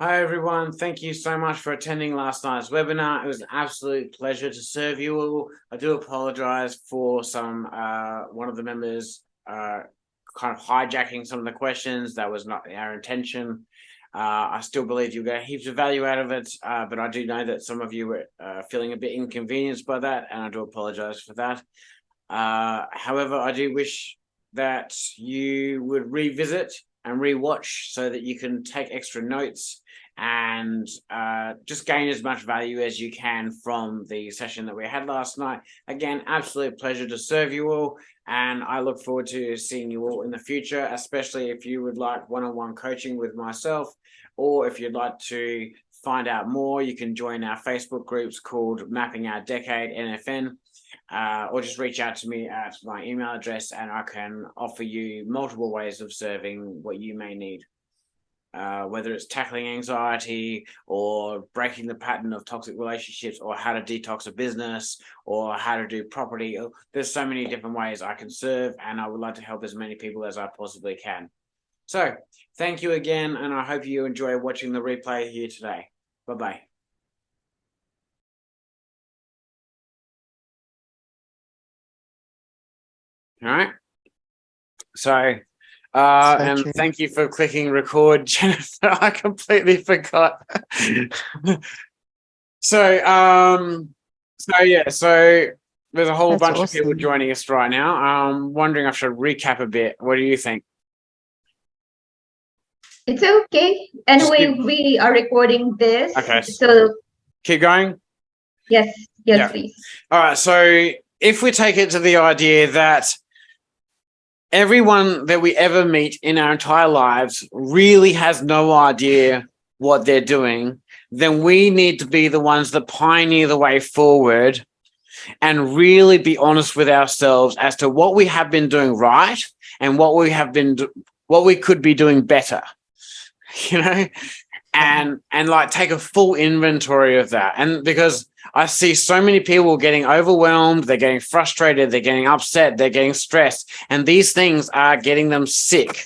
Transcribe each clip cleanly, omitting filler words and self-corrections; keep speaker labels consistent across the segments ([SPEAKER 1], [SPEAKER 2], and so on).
[SPEAKER 1] Hi, everyone. Thank you so much for attending last night's webinar. It was an absolute pleasure to serve you all. I do apologize for one of the members kind of hijacking some of the questions. That was not our intention. I still believe you'll get heaps of value out of it, but I do know that some of you were feeling a bit inconvenienced by that, and I do apologize for that. However, I do wish that you would revisit and rewatch so that you can take extra notes and just gain as much value as you can from the session that we had last night. Again, absolute pleasure to serve you all, and I look forward to seeing you all in the future, especially if you would like one-on-one coaching with myself, or if you'd like to find out more, you can join our Facebook groups called Mapping Our Decade NFN. Or just reach out to me at my email address and I can offer you multiple ways of serving what you may need. Whether it's tackling anxiety or breaking the pattern of toxic relationships or how to detox a business or how to do property. There's so many different ways I can serve, and I would like to help as many people as I possibly can. So thank you again, and I hope you enjoy watching the replay here today. Bye-bye. All right. So, and true. Thank you for clicking record, Jennifer. I completely forgot. So there's a whole bunch of people joining us right now. I'm wondering if I should recap a bit. What do you think?
[SPEAKER 2] It's okay. Anyway, we are recording this.
[SPEAKER 1] Okay.
[SPEAKER 2] So
[SPEAKER 1] keep going?
[SPEAKER 2] Yes, yeah. Please.
[SPEAKER 1] All right. So if we take it to the idea that everyone that we ever meet in our entire lives really has no idea what they're doing, then we need to be the ones that pioneer the way forward and really be honest with ourselves as to what we have been doing right and what we could be doing better, and like take a full inventory of that. And because I see so many people getting overwhelmed, they're getting frustrated, they're getting upset, they're getting stressed, and these things are getting them sick.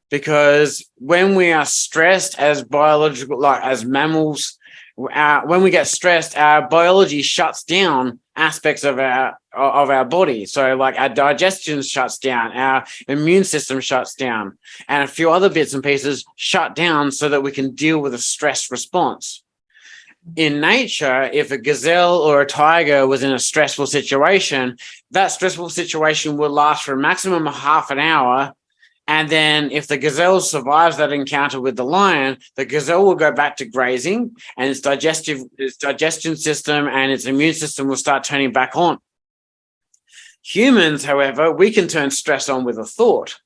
[SPEAKER 1] Because when we are stressed as as mammals, when we get stressed, our biology shuts down aspects of our body. So like our digestion shuts down, our immune system shuts down, and a few other bits and pieces shut down so that we can deal with a stress response. In nature, if a gazelle or a tiger was in a stressful situation, that stressful situation would last for a maximum of half an hour. And then if the gazelle survives that encounter with the lion, the gazelle will go back to grazing, and its digestion system and its immune system will start turning back on. Humans, however, we can turn stress on with a thought,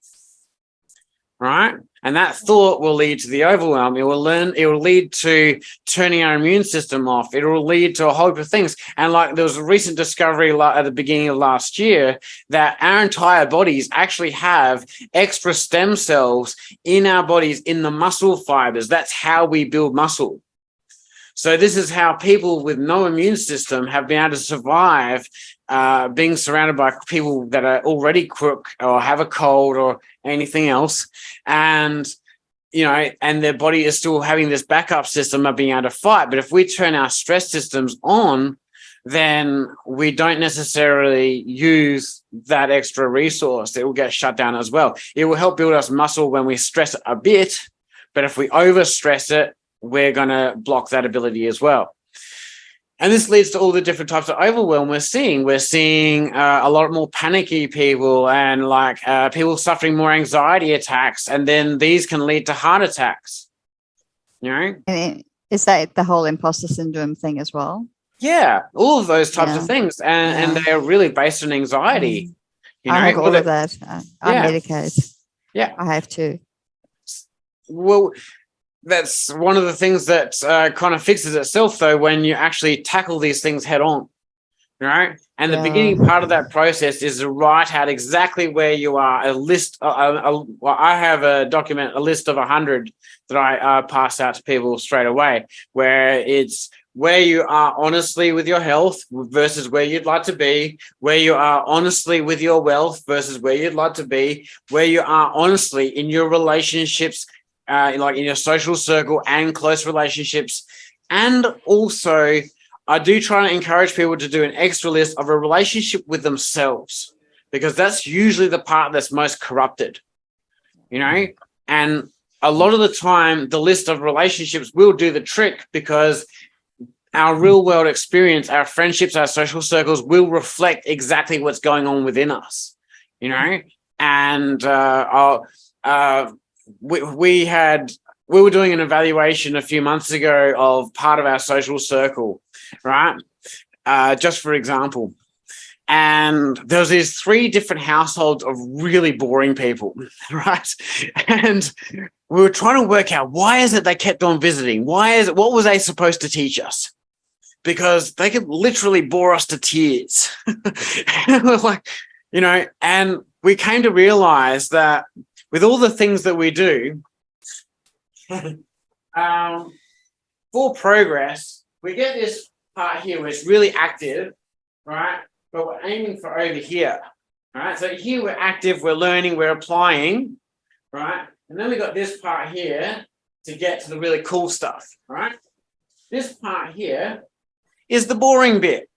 [SPEAKER 1] right? And that thought will lead to the overwhelm. It will lead to turning our immune system off. It will lead to a whole heap of things. And like there was a recent discovery at the beginning of last year that our entire bodies actually have extra stem cells in our bodies in the muscle fibers. That's how we build muscle. So this is how people with no immune system have been able to survive being surrounded by people that are already crook or have a cold or anything else. And, and their body is still having this backup system of being able to fight. But if we turn our stress systems on, then we don't necessarily use that extra resource. It will get shut down as well. It will help build us muscle when we stress it a bit. But if we overstress it, we're going to block that ability as well. And this leads to all the different types of overwhelm we're seeing. We're seeing a lot more panicky people and people suffering more anxiety attacks. And then these can lead to heart attacks.
[SPEAKER 3] And is that the whole imposter syndrome thing as well?
[SPEAKER 1] Yeah, all of those types of things. And they are really based on anxiety.
[SPEAKER 3] I have all of that. I medicate.
[SPEAKER 1] Yeah.
[SPEAKER 3] I have to.
[SPEAKER 1] Well, that's one of the things that kind of fixes itself, though, when you actually tackle these things head on, right? And the beginning part of that process is to write out exactly where you are. A list. I have a list of 100 that I pass out to people straight away, where it's where you are honestly with your health versus where you'd like to be, where you are honestly with your wealth versus where you'd like to be, where you are honestly in your relationships like in your social circle and close relationships. And also, I do try to encourage people to do an extra list of a relationship with themselves, because that's usually the part that's most corrupted, you know? And a lot of the time, the list of relationships will do the trick, because our real world experience, our friendships, our social circles will reflect exactly what's going on within us, you know? And we were doing an evaluation a few months ago of part of our social circle, right? Just for example. And there was these 3 different households of really boring people, right? And we were trying to work out, why is it they kept on visiting? What was they supposed to teach us? Because they could literally bore us to tears. And we're like, you know, and we came to realize that with all the things that we do, for progress, we get this part here where it's really active, right? But we're aiming for over here, right? So here we're active, we're learning, we're applying, right? And then we got this part here to get to the really cool stuff, right? This part here is the boring bit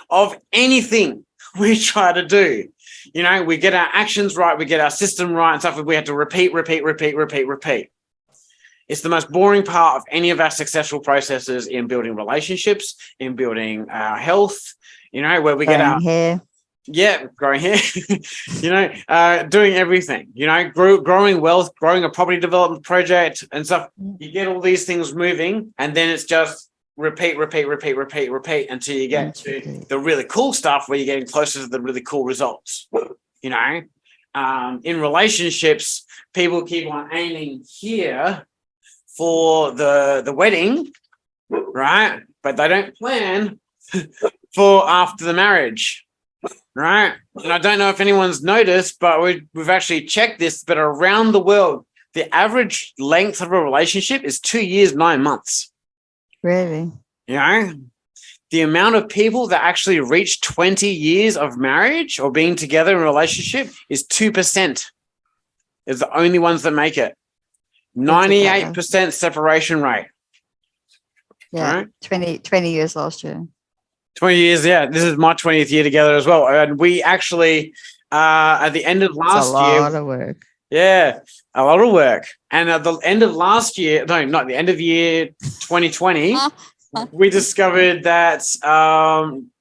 [SPEAKER 1] of anything we try to do. You know, we get our actions right, we get our system right and stuff. We have to repeat. It's the most boring part of any of our successful processes in building relationships, in building our health, you know, where we get our
[SPEAKER 3] hair.
[SPEAKER 1] Yeah, growing hair, you know, doing everything, you know, growing wealth, growing a property development project and stuff. You get all these things moving, and then it's just repeat until you get to the really cool stuff where you're getting closer to the really cool results, you know. In relationships, people keep on aiming here for the wedding, right? But they don't plan for after the marriage, right? And I don't know if anyone's noticed, but we've actually checked this, but around the world, the average length of a relationship is 2 years, 9 months.
[SPEAKER 3] Really?
[SPEAKER 1] You know, the amount of people that actually reach 20 years of marriage or being together in a relationship is 2%. Is the only ones that make it. 98% separation rate.
[SPEAKER 3] Yeah, right? 20 years last year.
[SPEAKER 1] 20 years, yeah. This is my 20th year together as well. And we actually, at the end of last year...
[SPEAKER 3] a lot of work.
[SPEAKER 1] Yeah, a lot of work. And at the end of last year, no, not the end of year 2020, we discovered that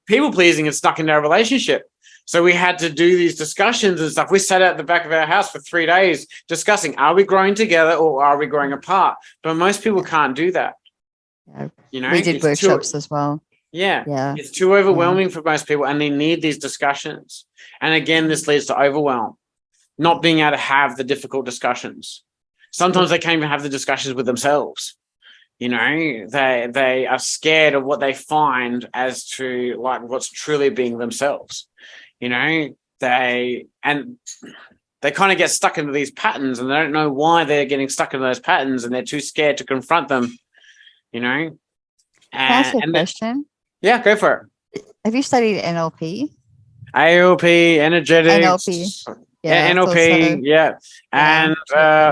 [SPEAKER 1] people-pleasing had stuck in our relationship. So we had to do these discussions and stuff. We sat out the back of our house for 3 days discussing, are we growing together or are we growing apart? But most people can't do that.
[SPEAKER 3] Yeah.
[SPEAKER 1] You know,
[SPEAKER 3] we did workshops as well.
[SPEAKER 1] Yeah, it's too overwhelming for most people, and they need these discussions. And again, this leads to overwhelm, not being able to have the difficult discussions. Sometimes they can't even have the discussions with themselves. You know, they are scared of what they find as to like what's truly being themselves. You know, they kind of get stuck into these patterns, and they don't know why they're getting stuck in those patterns, and they're too scared to confront them. You know,
[SPEAKER 3] can I ask you a question?
[SPEAKER 1] Yeah, go for it.
[SPEAKER 3] Have you studied NLP?
[SPEAKER 1] ALP, energetics,
[SPEAKER 3] NLP. Yeah,
[SPEAKER 1] NLP, and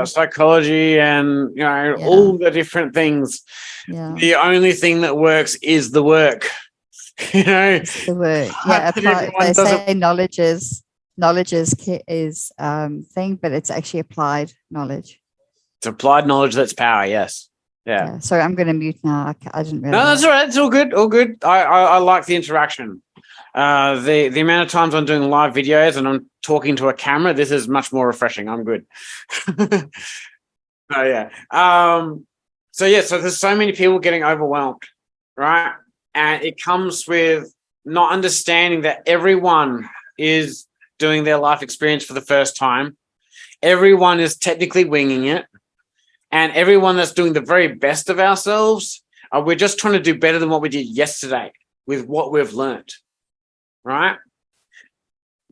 [SPEAKER 1] psychology, and you know all the different things. Yeah. The only thing that works is the work. You know,
[SPEAKER 3] it's the work. Yeah, they say knowledge is thing, but it's actually applied knowledge.
[SPEAKER 1] It's applied knowledge that's power. Yes. Yeah.
[SPEAKER 3] Sorry, I'm going to mute now. I didn't realize.
[SPEAKER 1] No, that's all right. It's all good. All good. I like the interaction. The amount of times I'm doing live videos and I'm talking to a camera, this is much more refreshing. I'm good. Oh yeah. So there's so many people getting overwhelmed, right? And it comes with not understanding that everyone is doing their life experience for the first time. Everyone is technically winging it. And everyone that's doing the very best of ourselves, we're just trying to do better than what we did yesterday with what we've learned, right?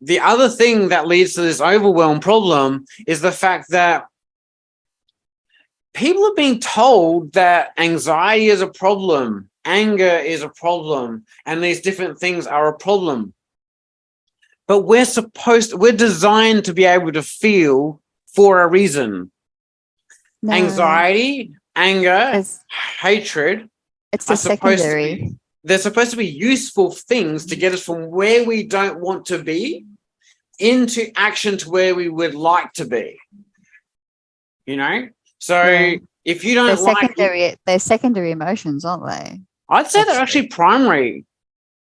[SPEAKER 1] The other thing that leads to this overwhelm problem is the fact that people are being told that anxiety is a problem, anger is a problem, and these different things are a problem. But we're designed to be able to feel for a reason.
[SPEAKER 3] No,
[SPEAKER 1] Anxiety, anger,
[SPEAKER 3] it's
[SPEAKER 1] hatred
[SPEAKER 3] it's
[SPEAKER 1] are
[SPEAKER 3] a
[SPEAKER 1] supposed to
[SPEAKER 3] secondary.
[SPEAKER 1] be, they're supposed to be useful things to get us from where we don't want to be into action to where we would like to be. You know? So
[SPEAKER 3] Yeah.
[SPEAKER 1] if you
[SPEAKER 3] They're
[SPEAKER 1] don't like,
[SPEAKER 3] secondary. They're secondary emotions, aren't they?
[SPEAKER 1] I'd say they're actually primary.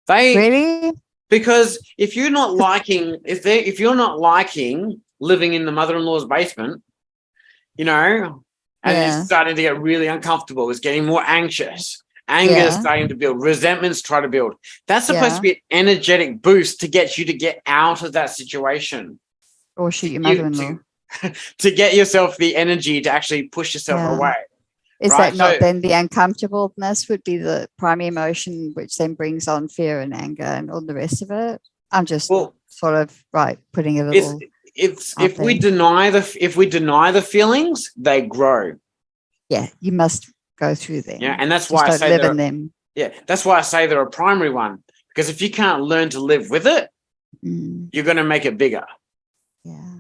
[SPEAKER 1] They
[SPEAKER 3] Really?
[SPEAKER 1] Because if you're not liking, if you're not liking living in the mother-in-law's basement, you know, and
[SPEAKER 3] Yeah.
[SPEAKER 1] it's starting to get really uncomfortable, it's getting more anxious, anger is
[SPEAKER 3] Yeah.
[SPEAKER 1] starting to build, resentment's trying to build. That's supposed to
[SPEAKER 3] Yeah.
[SPEAKER 1] be an energetic boost to get you to get out of that situation.
[SPEAKER 3] Or shoot your
[SPEAKER 1] You
[SPEAKER 3] mother-in-law.
[SPEAKER 1] to get yourself the energy to actually push yourself
[SPEAKER 3] Yeah.
[SPEAKER 1] away.
[SPEAKER 3] Is
[SPEAKER 1] Right,
[SPEAKER 3] that not
[SPEAKER 1] so-
[SPEAKER 3] then the uncomfortableness would be the primary emotion, which then brings on fear and anger and all the rest of it? I'm just
[SPEAKER 1] Well,
[SPEAKER 3] sort of putting a
[SPEAKER 1] it's
[SPEAKER 3] little.
[SPEAKER 1] it's
[SPEAKER 3] out
[SPEAKER 1] if we
[SPEAKER 3] there.
[SPEAKER 1] deny the feelings, they grow.
[SPEAKER 3] Yeah, you must go through them.
[SPEAKER 1] Yeah, and that's
[SPEAKER 3] Just
[SPEAKER 1] why I
[SPEAKER 3] don't
[SPEAKER 1] say
[SPEAKER 3] live
[SPEAKER 1] they're,
[SPEAKER 3] in them.
[SPEAKER 1] yeah, that's why I say they're a primary one. Because if you can't learn to live with it, you're going to make it bigger.
[SPEAKER 3] Yeah.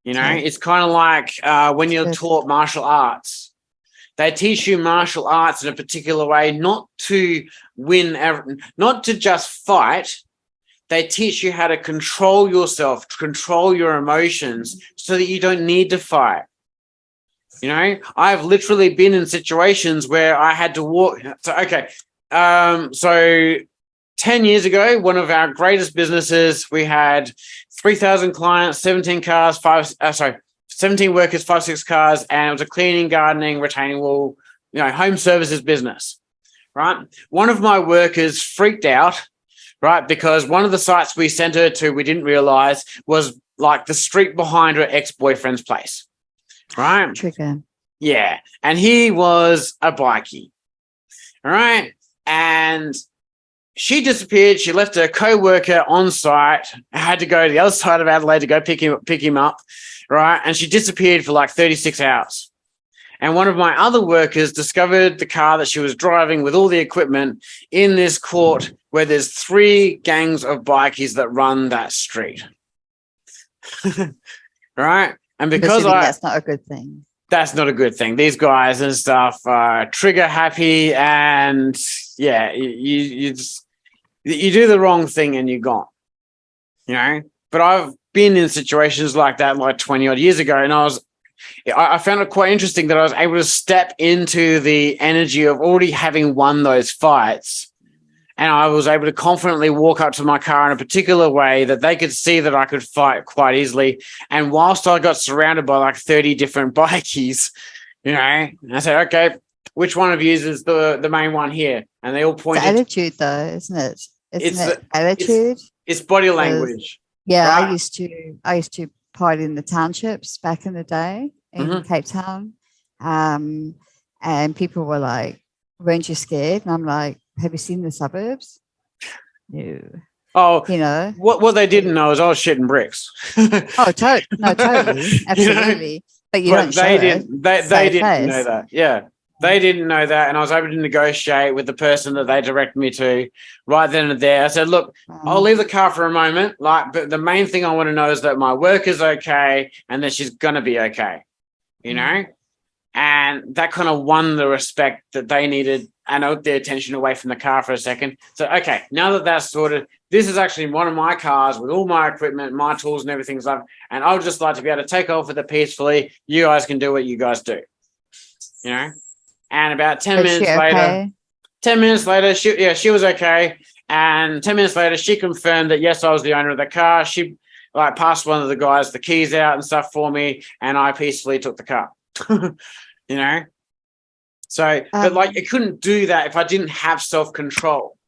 [SPEAKER 1] You know,
[SPEAKER 3] Okay.
[SPEAKER 1] it's kind of like when you're
[SPEAKER 3] Good.
[SPEAKER 1] taught martial arts. They teach you martial arts in a particular way, not to win, not to just fight. They teach you how to control yourself, control your emotions so that you don't need to fight. You know, I've literally been in situations where I had to walk. So, okay. So 10 years ago, one of our greatest businesses, we had 3,000 clients, 17 cars, 17 workers, 5-6 cars, and it was a cleaning, gardening, retaining wall, home services business, right? One of my workers freaked out, right? Because one of the sites we sent her to, we didn't realize, was like the street behind her ex-boyfriend's place, right?
[SPEAKER 3] Trigger.
[SPEAKER 1] Yeah. And he was a bikie, all right? And she disappeared. She left her co-worker on site. I had to go to the other side of Adelaide to go pick him up, right? And she disappeared for like 36 hours. And one of my other workers discovered the car that she was driving with all the equipment in this court where there's 3 gangs of bikies that run that street. Right? And because
[SPEAKER 3] that's not a good thing.
[SPEAKER 1] That's not a good thing. These guys and stuff are trigger happy, and yeah, you do the wrong thing and you're gone. But I've been in situations like that like 20 odd years ago, and I found it quite interesting that I was able to step into the energy of already having won those fights. And I was able to confidently walk up to my car in a particular way that they could see that I could fight quite easily. And whilst I got surrounded by like 30 different bikies, I said, okay, which one of you is the main one here? And they all pointed.
[SPEAKER 3] It's attitude though, isn't it? Isn't it attitude?
[SPEAKER 1] It's body language.
[SPEAKER 3] Yeah,
[SPEAKER 1] right?
[SPEAKER 3] I used to party in the townships back in the day in Cape Town. And people were like, weren't you scared? And I'm like, have you seen the suburbs? No.
[SPEAKER 1] Oh, what they didn't know is I was shitting bricks.
[SPEAKER 3] Oh, totally, absolutely. But
[SPEAKER 1] they didn't know that. Yeah, they didn't know that, and I was able to negotiate with the person that they directed me to right then and there. I said, "Look, I'll leave the car for a moment, but the main thing I want to know is that my work is okay and that she's gonna be okay." And that kind of won the respect that they needed and out their attention away from the car for a second. So, okay, now that that's sorted, this is actually one of my cars with all my equipment, my tools and everything stuff. And I would just like to be able to take off with it peacefully. You guys can do what you guys do. And about 10 minutes later, she was okay. And 10 minutes later, she confirmed that, yes, I was the owner of the car. She passed one of the guys the keys out and stuff for me, and I peacefully took the car. So, but it couldn't do that if I didn't have self-control.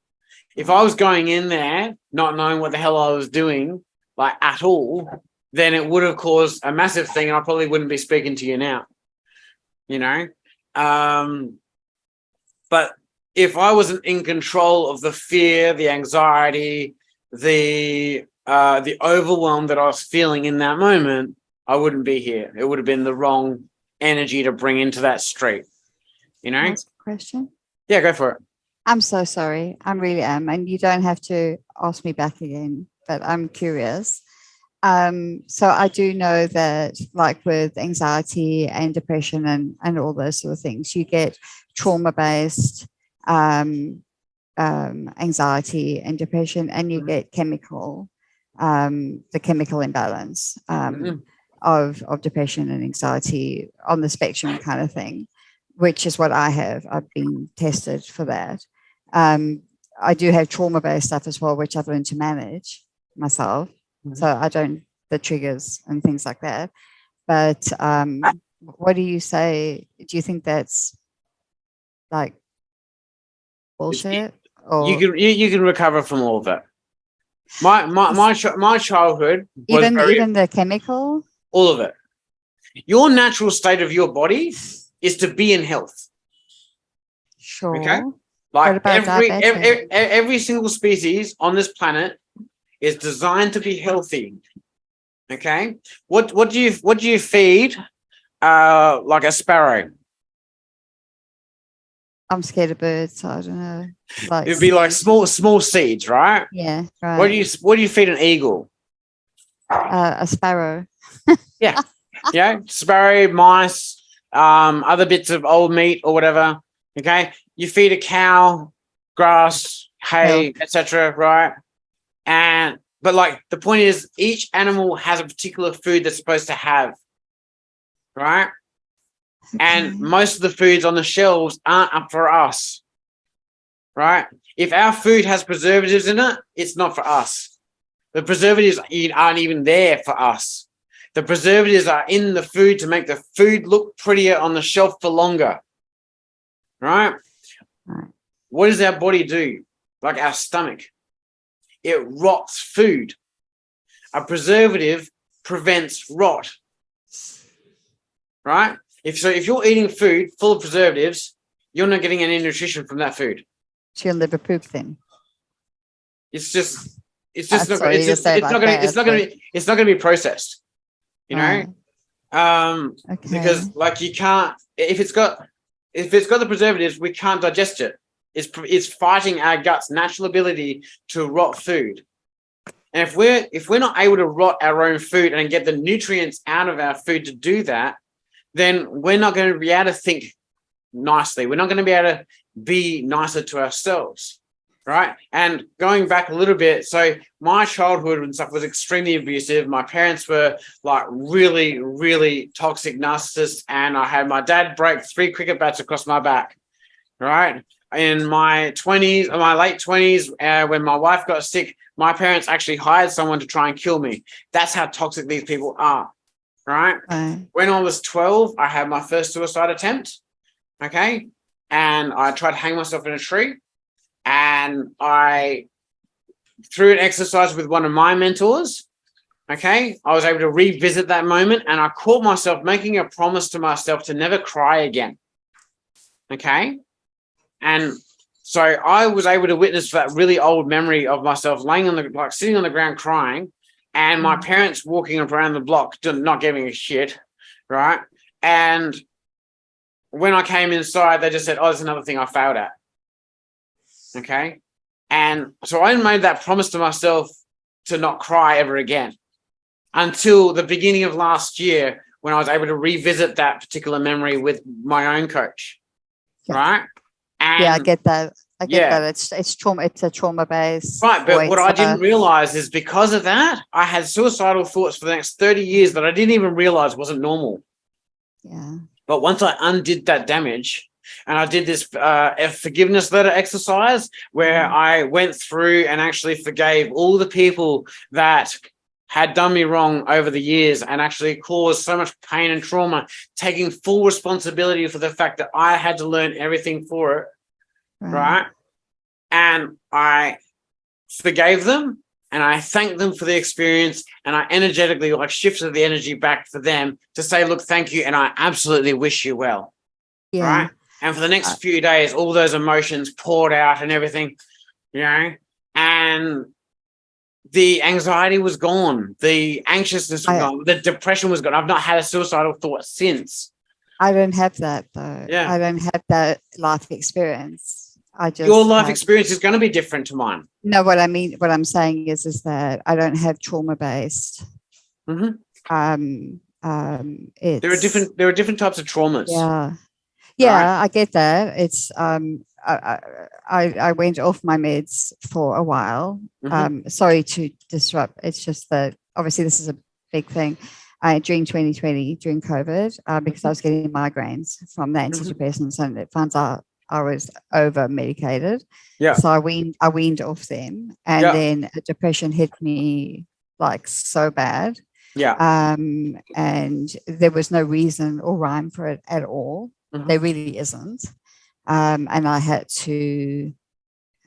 [SPEAKER 1] If I was going in there not knowing what the hell I was doing, at all, then it would have caused a massive thing, and I probably wouldn't be speaking to you now. But if I wasn't in control of the fear, the anxiety, the overwhelm that I was feeling in that moment, I wouldn't be here. It would have been the wrong energy to bring into that street.
[SPEAKER 3] Ask a question?
[SPEAKER 1] Yeah, go for it.
[SPEAKER 3] I'm so sorry. I really am. And you don't have to ask me back again, but I'm curious. So I do know that, like with anxiety and depression and all those sort of things, you get trauma-based anxiety and depression, and you get the chemical imbalance of depression and anxiety on the spectrum kind of thing, which is what I have. I've been tested for that. I do have trauma-based stuff as well, which I've learned to manage myself. So I don't, the triggers and things like that. But what do you say? Do you think that's like bullshit? Or
[SPEAKER 1] You can recover from all of it. My childhood was
[SPEAKER 3] even the chemical?
[SPEAKER 1] All of it. Your natural state of your body is to be in health.
[SPEAKER 3] Sure.
[SPEAKER 1] Okay. Like
[SPEAKER 3] every
[SPEAKER 1] every single species on this planet is designed to be healthy. Okay. What do you feed like a sparrow?
[SPEAKER 3] I'm scared of birds, so I don't know. Like
[SPEAKER 1] it'd be like small seeds, right?
[SPEAKER 3] Yeah, right.
[SPEAKER 1] What do you feed an eagle?
[SPEAKER 3] A sparrow.
[SPEAKER 1] Yeah. Yeah. Sparrow, mice, other bits of old meat or whatever. Okay. You feed a cow, grass, hay, etc. Right? But like the point is, each animal has a particular food that's supposed to have, right? Okay. And most of the foods on the shelves aren't up for us, right? If our food has preservatives in it, it's not for us. The preservatives aren't even there for us. The preservatives are in the food to make the food look prettier on the shelf for longer, right? What does our body do? Like our stomach, it rots food. A preservative prevents rot, right? If you're eating food full of preservatives, you're not getting any nutrition from that food.
[SPEAKER 3] So you'll never poop then.
[SPEAKER 1] It's not going to be processed, you know. Okay. Because like you can't, if it's got the preservatives, we can't digest it. It's fighting our guts' natural ability to rot food. And if we're not able to rot our own food and get the nutrients out of our food to do that, then we're not going to be able to think nicely. We're not going to be able to be nicer to ourselves, right? And going back a little bit, so my childhood and stuff was extremely abusive. My parents were like really, really toxic narcissists, and I had my dad break 3 cricket bats across my back, right? In my late 20s, when my wife got sick, my parents actually hired someone to try and kill me. That's how toxic these people are, right? When I was 12, I had my first suicide attempt, okay? And I tried to hang myself in a tree. And I, through an exercise with one of my mentors, okay, I was able to revisit that moment, and I caught myself making a promise to myself to never cry again, okay? And so I was able to witness that really old memory of myself sitting on the ground crying, and my parents walking around the block not giving a shit, right? And when I came inside, they just said, "Oh, there's another thing I failed at." Okay. And so I made that promise to myself to not cry ever again until the beginning of last year, when I was able to revisit that particular memory with my own coach. Right. And
[SPEAKER 3] I get that. I get that. It's trauma. It's a trauma-based.
[SPEAKER 1] Right. But what I didn't realize is because of that, I had suicidal thoughts for the next 30 years that I didn't even realize wasn't normal.
[SPEAKER 3] Yeah.
[SPEAKER 1] But once I undid that damage, and I did this a forgiveness letter exercise where I went through and actually forgave all the people that had done me wrong over the years and actually caused so much pain and trauma, taking full responsibility for the fact that I had to learn everything for it, right? And I forgave them, and I thanked them for the experience, and I energetically shifted the energy back for them to say, look, thank you, and I absolutely wish you well, right? And for the next few days, all those emotions poured out and everything, you know, and the anxiety was gone. The anxiousness was gone. The depression was gone. I've not had a suicidal thought since.
[SPEAKER 3] I don't have that, though.
[SPEAKER 1] Yeah.
[SPEAKER 3] I don't have that life experience.
[SPEAKER 1] Your life experience is going to be different to mine.
[SPEAKER 3] No, what I mean, what I'm saying is that I don't have trauma-based
[SPEAKER 1] Mhm.
[SPEAKER 3] It's
[SPEAKER 1] There are different types of traumas.
[SPEAKER 3] yeah, I get that. It's I went off my meds for a while. Sorry to disrupt. It's just that obviously this is a big thing. During 2020, during COVID, because I was getting migraines from the antidepressants, and it finds out I was over medicated.
[SPEAKER 1] Yeah.
[SPEAKER 3] So I weaned off them, and then depression hit me like so bad.
[SPEAKER 1] Yeah.
[SPEAKER 3] And there was no reason or rhyme for it at all. There really isn't. And I had to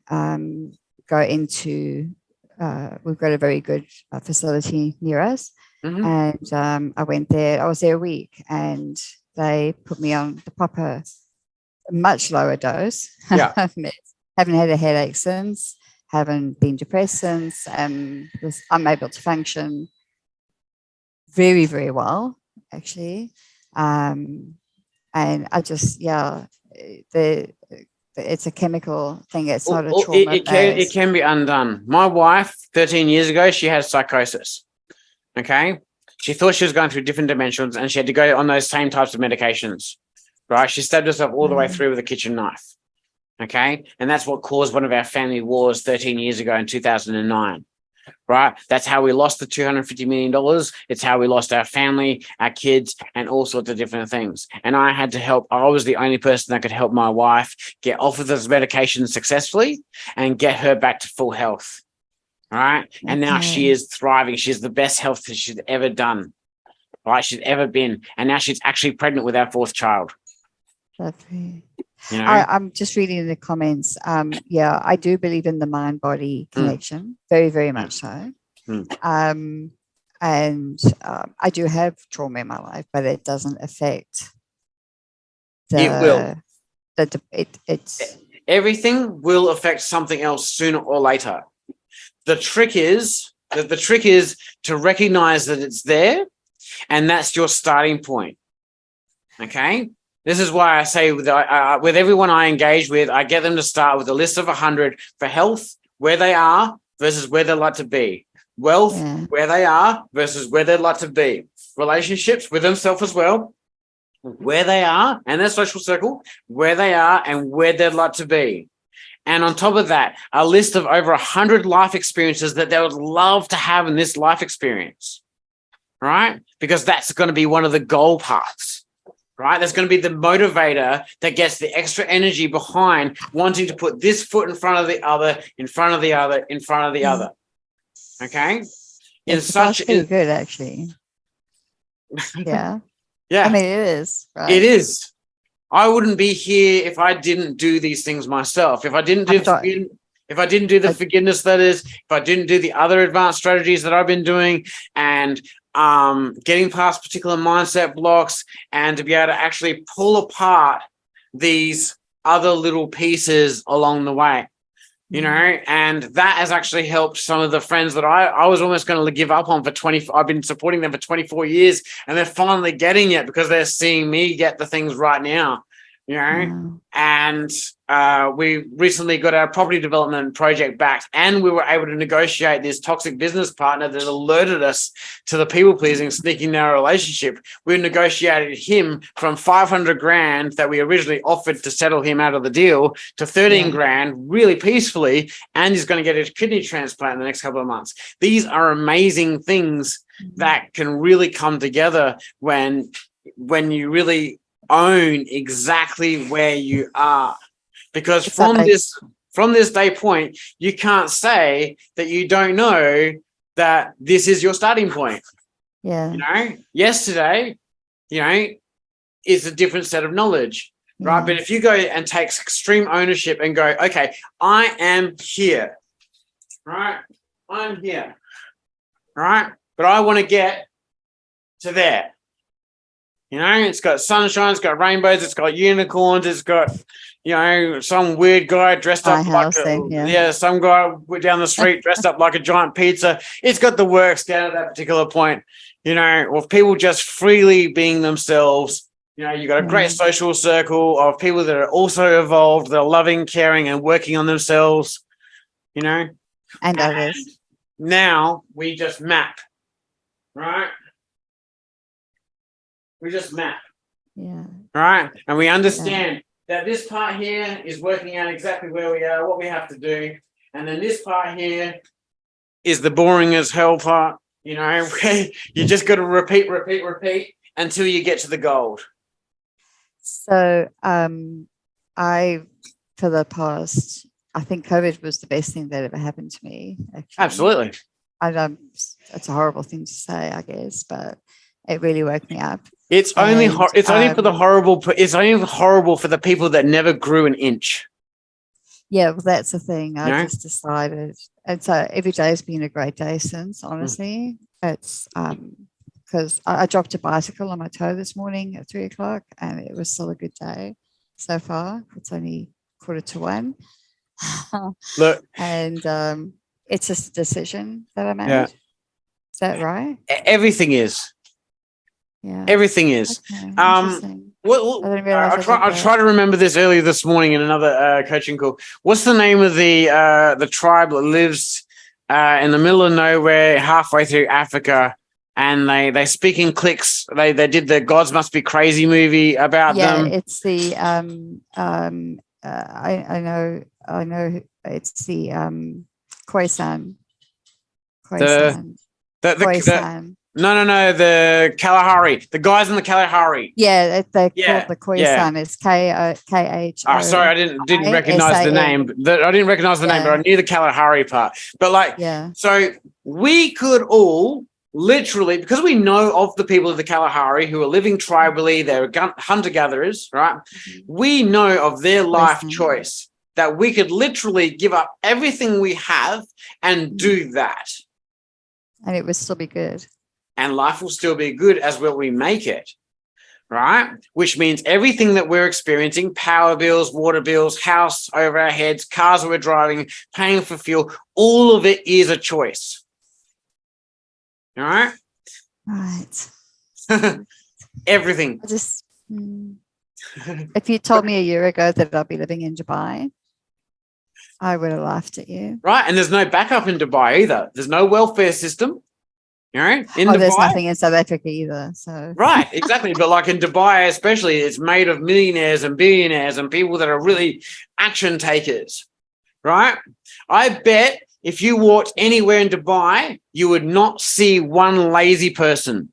[SPEAKER 3] go into, we've got a very good facility near us. And I went there, I was there a week, and they put me on the proper, much lower dose.
[SPEAKER 1] Yeah.
[SPEAKER 3] Haven't had a headache since, haven't been depressed since. I'm able to function very, very well, actually. And I just, it's a chemical thing. It's not a trauma.
[SPEAKER 1] It can be undone. My wife, 13 years ago, she had psychosis. Okay. She thought she was going through different dimensions, and she had to go on those same types of medications. Right. She stabbed herself all the way through with a kitchen knife. Okay. And that's what caused one of our family wars 13 years ago in 2009. Right. That's how we lost the $250 million. It's how we lost our family, our kids, and all sorts of different things. And I had to help. I was the only person that could help my wife get off of those medications successfully and get her back to full health. Right. And now she is thriving. She's the best health that she's ever done. Right. She's ever been. And now she's actually pregnant with our fourth child.
[SPEAKER 3] Lovely.
[SPEAKER 1] You know?
[SPEAKER 3] I'm just reading the comments. I do believe in the mind-body connection, very, very much so. And I do have trauma in my life, but it doesn't affect
[SPEAKER 1] it will.
[SPEAKER 3] It's
[SPEAKER 1] everything will affect something else sooner or later. The trick is to recognize that it's there, and that's your starting point. Okay. This is why I say with everyone I engage with, I get them to start with a list of 100 for health, where they are versus where they'd like to be. Wealth, where they are versus where they'd like to be. Relationships with themselves as well, where they are and their social circle, where they are and where they'd like to be. And on top of that, a list of over 100 life experiences that they would love to have in this life experience, right? Because that's going to be one of the goal parts. Right? That's going to be the motivator that gets the extra energy behind wanting to put this foot in front of the other, in front of the other, in front of the other. Okay?
[SPEAKER 3] It's pretty good, actually. Yeah.
[SPEAKER 1] Yeah.
[SPEAKER 3] I mean, it is. Right?
[SPEAKER 1] It is. I wouldn't be here if I didn't do these things myself. If I didn't do the forgiveness letters, if I didn't do the other advanced strategies that I've been doing, and getting past particular mindset blocks, and to be able to actually pull apart these other little pieces along the way, you know, and that has actually helped some of the friends that I was almost going to give up on for 20. I've been supporting them for 24 years, and they're finally getting it because they're seeing me get the things right now, you know. And we recently got our property development project back, and we were able to negotiate this toxic business partner that alerted us to the people pleasing sneaking in our relationship. We negotiated him from 500 grand that we originally offered to settle him out of the deal to 13 grand really peacefully, and he's going to get a kidney transplant in the next couple of months. These are amazing things that can really come together when you really own exactly where you are. Because from this day point, you can't say that you don't know that this is your starting point.
[SPEAKER 3] Yeah.
[SPEAKER 1] You know, yesterday, you know, is a different set of knowledge, right? But if you go and take extreme ownership and go, okay, I am here, right? I'm here, right? But I want to get to there. You know, it's got sunshine, it's got rainbows, it's got unicorns, it's got, you know, some weird guy dressed up some guy down the street dressed up like a giant pizza. It's got the works down at that particular point, you know, of people just freely being themselves. You know, you've got a great social circle of people that are also evolved, that are loving, caring, and working on themselves, you know.
[SPEAKER 3] And others.
[SPEAKER 1] Now we just map, right? We just map,
[SPEAKER 3] Yeah.
[SPEAKER 1] right? And we understand that this part here is working out exactly where we are, what we have to do. And then this part here is the boring as hell part, you know, where you just got to repeat until you get to the gold.
[SPEAKER 3] So for the past, I think COVID was the best thing that ever happened to me. Actually.
[SPEAKER 1] Absolutely.
[SPEAKER 3] I know it's a horrible thing to say, I guess, but it really woke me up.
[SPEAKER 1] It's only for the horrible. It's only horrible for the people that never grew an inch.
[SPEAKER 3] Yeah, well, that's the thing. I just decided, and so every day has been a great day since. Honestly, it's because I dropped a bicycle on my toe this morning at 3:00, and it was still a good day so far. It's only 1:45.
[SPEAKER 1] Look,
[SPEAKER 3] and it's just a decision that I made.
[SPEAKER 1] Yeah.
[SPEAKER 3] Is that right?
[SPEAKER 1] Everything is.
[SPEAKER 3] Yeah.
[SPEAKER 1] Everything is.
[SPEAKER 3] Okay,
[SPEAKER 1] I
[SPEAKER 3] I
[SPEAKER 1] try to remember this earlier this morning in another coaching call. What's the name of the tribe that lives in the middle of nowhere, halfway through Africa, and they speak in cliques? They did the Gods Must Be Crazy movie about them.
[SPEAKER 3] Yeah, it's the I know it's the Khoisan.
[SPEAKER 1] No, the Kalahari, the guys in the Kalahari.
[SPEAKER 3] Yeah, they're called the Khoisan. It's KH.
[SPEAKER 1] Oh, sorry, I didn't recognize the name. I didn't recognize the name, but I knew the Kalahari part. But so we could all literally, because we know of the people of the Kalahari who are living tribally, they're hunter-gatherers, right? Mm-hmm. We know of their life choice that we could literally give up everything we have and do that.
[SPEAKER 3] And it would still be good.
[SPEAKER 1] And life will still be good as well we make it, right? Which means everything that we're experiencing, power bills, water bills, house over our heads, cars we're driving, paying for fuel, all of it is a choice. All right?
[SPEAKER 3] Right.
[SPEAKER 1] Everything.
[SPEAKER 3] If you told me a year ago that I'd be living in Dubai, I would have laughed at you.
[SPEAKER 1] Right. And there's no backup in Dubai either. There's no welfare system. All right.
[SPEAKER 3] There's nothing in South Africa either. So
[SPEAKER 1] right, exactly. But like in Dubai, especially, it's made of millionaires and billionaires and people that are really action takers. Right. I bet if you walked anywhere in Dubai, you would not see one lazy person.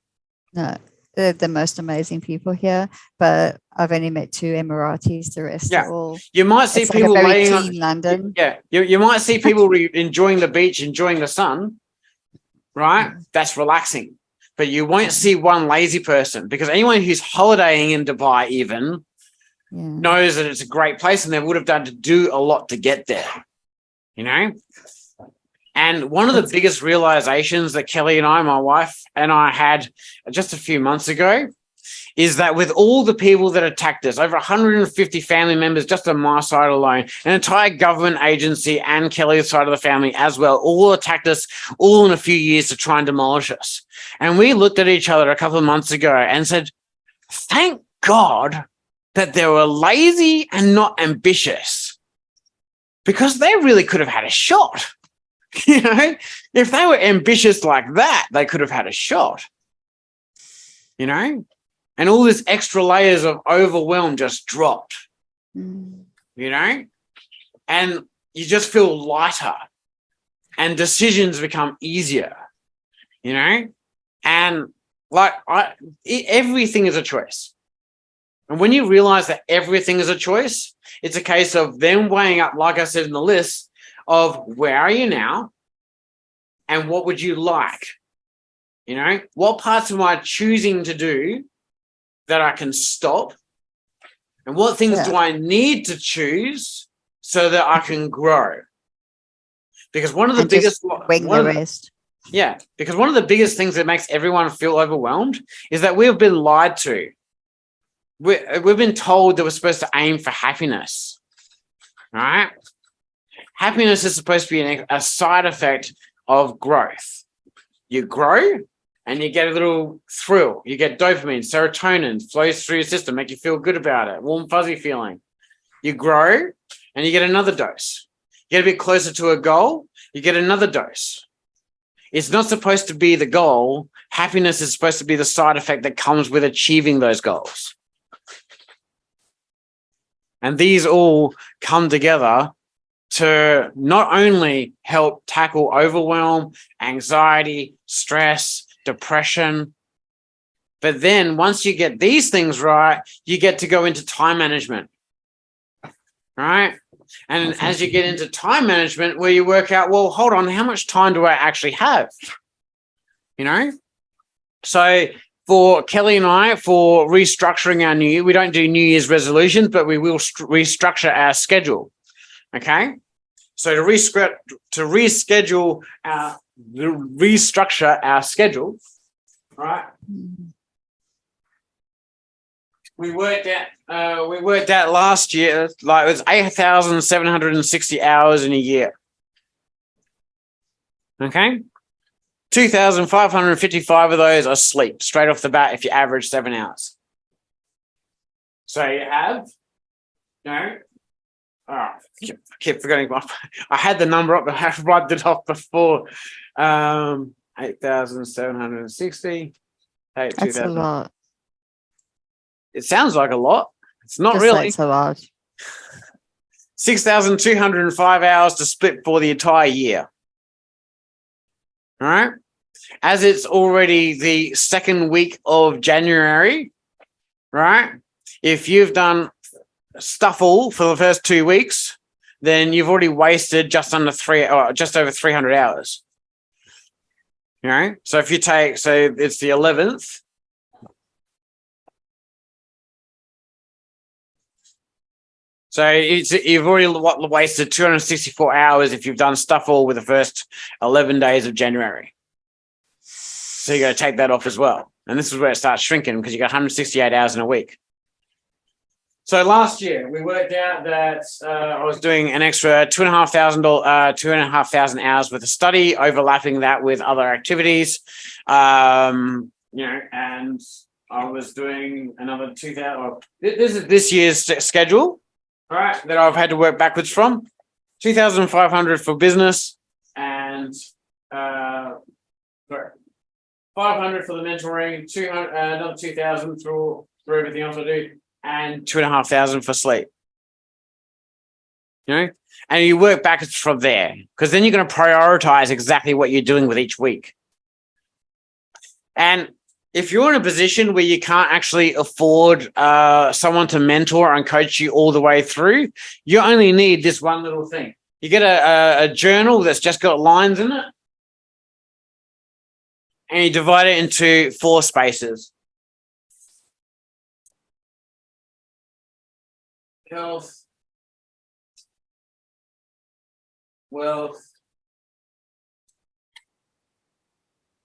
[SPEAKER 3] No, they're the most amazing people here, but I've only met 2 Emiratis. The rest are all.
[SPEAKER 1] You might see people
[SPEAKER 3] like
[SPEAKER 1] laying on
[SPEAKER 3] London.
[SPEAKER 1] Yeah, you might see people enjoying the beach, enjoying the sun. Right, that's relaxing. But you won't see one lazy person, because anyone who's holidaying in Dubai even knows that it's a great place and they would have done to do a lot to get there. You know. And one of the biggest realizations that Kelly and I, my wife and I, had just a few months ago is that with all the people that attacked us, over 150 family members just on my side alone, an entire government agency and Kelly's side of the family as well, all attacked us all in a few years to try and demolish us. And we looked at each other a couple of months ago and said, thank God that they were lazy and not ambitious, because they really could have had a shot. You know, if they were ambitious like that, they could have had a shot, you know, and all this extra layers of overwhelm just dropped, you know, and you just feel lighter and decisions become easier, you know, and like everything is a choice. And when you realize that everything is a choice, it's a case of them weighing up, like I said in the list, of where are you now and what would you like? You know, what parts am I choosing to do that I can stop? And what things do I need to choose so that I can grow? Because one of the biggest because one of the biggest things that makes everyone feel overwhelmed is that we've been lied to. We've been told that we're supposed to aim for happiness, right? Happiness is supposed to be a side effect of growth. You grow and you get a little thrill. You get dopamine, serotonin flows through your system, make you feel good about it, warm, fuzzy feeling. You grow and you get another dose. You get a bit closer to a goal, you get another dose. It's not supposed to be the goal. Happiness is supposed to be the side effect that comes with achieving those goals. And these all come together to not only help tackle overwhelm, anxiety, stress, depression, but then once you get these things right, you get to go into time management, right? And as you get into time management, where you work out, well, hold on, how much time do I actually have? You know? So for Kelly and I, for restructuring our New Year, we don't do New Year's resolutions, but we will restructure our schedule. Okay? So to restructure our schedule, right? We worked out last year, like it was 8,760 hours in a year. Okay? 2,555 of those are sleep, straight off the bat, if you average 7 hours. So you have, I keep forgetting. I had the number up, but I wiped it off before. 8,760.
[SPEAKER 3] That's a lot.
[SPEAKER 1] It sounds like a lot. It's not
[SPEAKER 3] Just
[SPEAKER 1] really.
[SPEAKER 3] That's a lot.
[SPEAKER 1] 6,205 hours to split for the entire year. All right. As it's already the second week of January, right? If you've done stuff all for the first 2 weeks, then you've already wasted just over 300 hours. You know, so if you take, so it's the 11th. So you've already wasted 264 hours if you've done stuff all with the first 11 days of January. So you got to take that off as well. And this is where it starts shrinking because you got 168 hours in a week. So last year we worked out that I was doing an extra 2,500 hours worth of study, overlapping that with other activities. And I was doing another 2,000. This is this year's schedule. All right, that I've had to work backwards from. 2,500 for business and 500 for the mentoring, 200, another 2,000 for everything else I do, and 2,500 for sleep. You know, and you work backwards from there because then you're going to prioritize exactly what you're doing with each week. And if you're in a position where you can't actually afford someone to mentor and coach you all the way through, you only need this one little thing. You get a journal that's just got lines in it, and you divide it into 4 spaces. Health, wealth,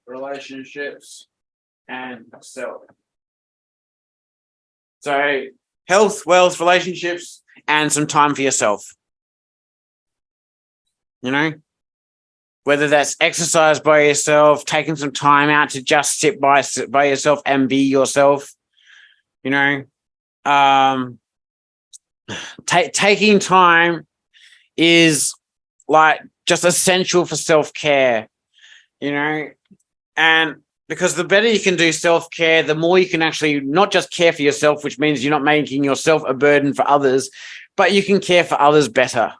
[SPEAKER 1] relationships, and self. So health, wealth, relationships, and some time for yourself. You know, whether that's exercise by yourself, taking some time out to just sit by yourself and be yourself. You know, taking time is like just essential for self-care. You know, and because the better you can do self-care, the more you can actually not just care for yourself, which means you're not making yourself a burden for others, but you can care for others better.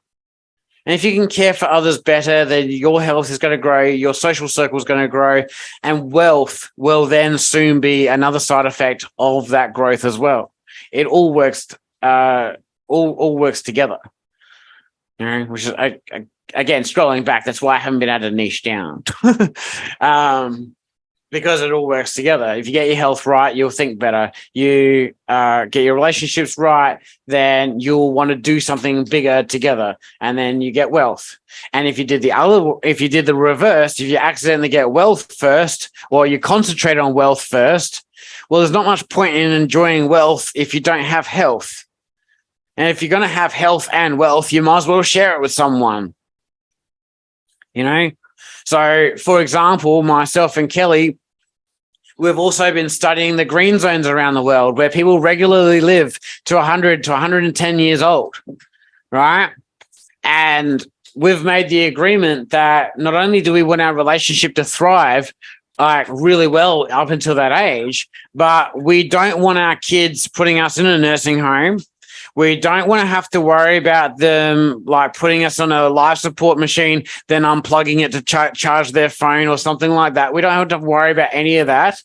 [SPEAKER 1] And if you can care for others better, then your health is going to grow, your social circle is going to grow, and wealth will then soon be another side effect of that growth as well. It all works, all works together. You know, which is again scrolling back. That's why I haven't been able to niche down. Because it all works together. If you get your health right, you'll think better. You get your relationships right, then you'll want to do something bigger together, and then you get wealth. And if you did the reverse, if you accidentally get wealth first, or you concentrate on wealth first, well, there's not much point in enjoying wealth if you don't have health. And if you're going to have health and wealth, you might as well share it with someone. You know? So, for example, myself and Kelly, we've also been studying the green zones around the world where people regularly live to 100 to 110 years old, right? And we've made the agreement that not only do we want our relationship to thrive like really well up until that age, but we don't want our kids putting us in a nursing home. We don't want to have to worry about them like putting us on a life support machine, then unplugging it to charge their phone or something like that. We don't have to worry about any of that.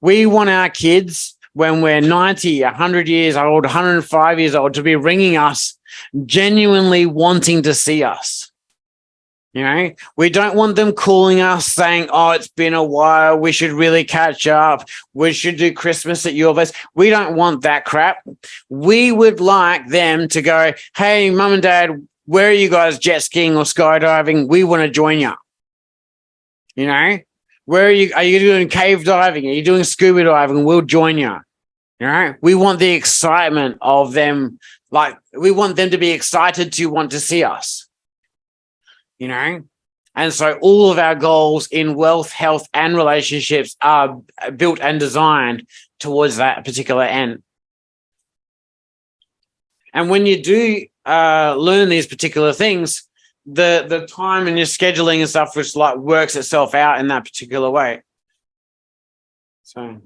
[SPEAKER 1] We want our kids, when we're 90, 100 years old, 105 years old, to be ringing us, genuinely wanting to see us. You know, we don't want them calling us saying, oh, it's been a while. We should really catch up. We should do Christmas at your place. We don't want that crap. We would like them to go, hey, mum and dad, where are you guys jet skiing or skydiving? We want to join you. You know, where are you? Are you doing cave diving? Are you doing scuba diving? We'll join you. You know, we want the excitement of them. Like, we want them to be excited to want to see us. You know, and so all of our goals in wealth, health, and relationships are built and designed towards that particular end. And when you do learn these particular things, the time and your scheduling and stuff just like works itself out in that particular way. So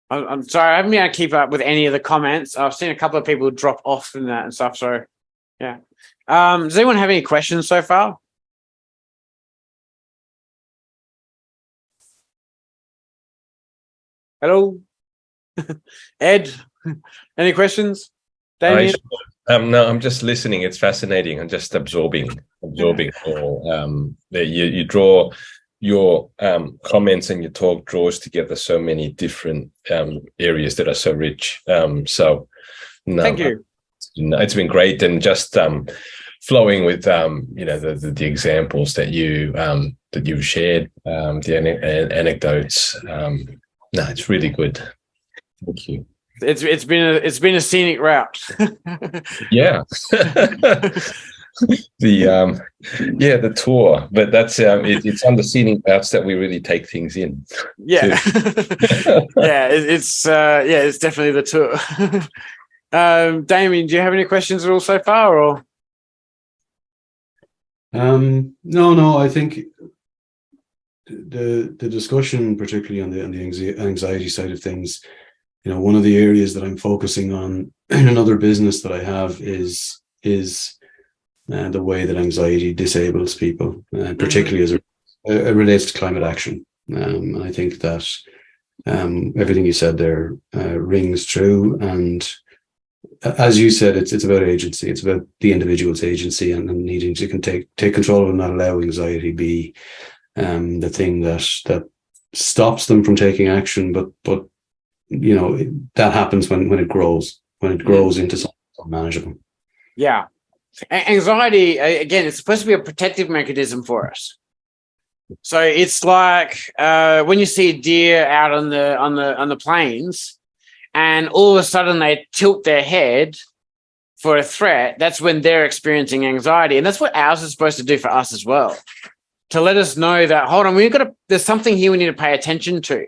[SPEAKER 1] I'm sorry, I haven't been able to keep up with any of the comments. I've seen a couple of people drop off from that and stuff. So yeah. Does anyone have any questions so far? Hello? Ed, any questions? Damien?
[SPEAKER 4] No, I'm just listening. It's fascinating. I'm just absorbing all that you draw your comments and your talk draws together so many different areas that are so rich. So no,
[SPEAKER 1] Thank you.
[SPEAKER 4] It's been great, and just flowing with you know, the examples that you've shared, the anecdotes. No, it's really good. Thank you.
[SPEAKER 1] It's been a scenic route.
[SPEAKER 4] Yeah. The tour, but that's it's on the scenic routes that we really take things in.
[SPEAKER 1] Yeah. It's definitely the tour. Damien, do you have any questions at all so far, or?
[SPEAKER 5] No, I think the discussion, particularly on the anxiety side of things, you know, one of the areas that I'm focusing on in another business that I have is the way that anxiety disables people, particularly as it relates to climate action. And I think that everything you said there rings true. And as you said, it's about agency. It's about the individual's agency and needing to take control and not allow anxiety be the thing that stops them from taking action. But you know, that happens when it grows into something unmanageable.
[SPEAKER 1] Yeah. Anxiety, again, it's supposed to be a protective mechanism for us. So it's like when you see a deer out on the plains, and all of a sudden they tilt their head for a threat. That's when they're experiencing anxiety, and that's what ours is supposed to do for us as well, to let us know that, hold on, there's something here we need to pay attention to.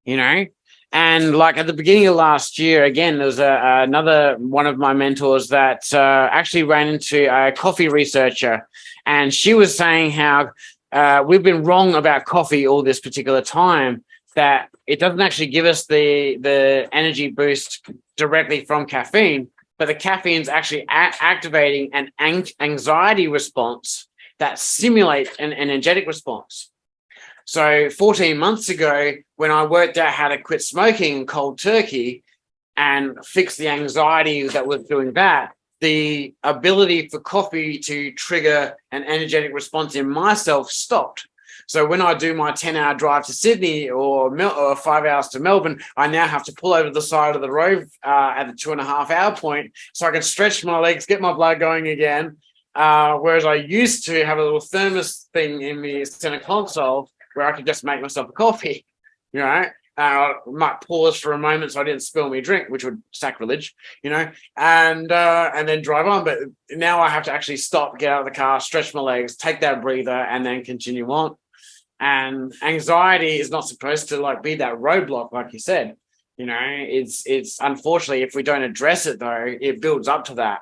[SPEAKER 1] You know. And like at the beginning of last year, again, there was another one of my mentors that actually ran into a coffee researcher, and she was saying how we've been wrong about coffee all this particular time, that it doesn't actually give us the energy boost directly from caffeine, but the caffeine's actually activating an anxiety response that simulates an energetic response. So 14 months ago, when I worked out how to quit smoking cold turkey and fix the anxiety that was doing that, the ability for coffee to trigger an energetic response in myself stopped. So when I do my 10-hour drive to Sydney or 5 hours to Melbourne, I now have to pull over the side of the road at the 2.5-hour point so I can stretch my legs, get my blood going again. Whereas I used to have a little thermos thing in the center console where I could just make myself a coffee, you know. I might pause for a moment so I didn't spill my drink, which would sacrilege, you know, and then drive on. But now I have to actually stop, get out of the car, stretch my legs, take that breather, and then continue on. And anxiety is not supposed to like be that roadblock, like you said. You know, it's unfortunately, if we don't address it though, it builds up to that.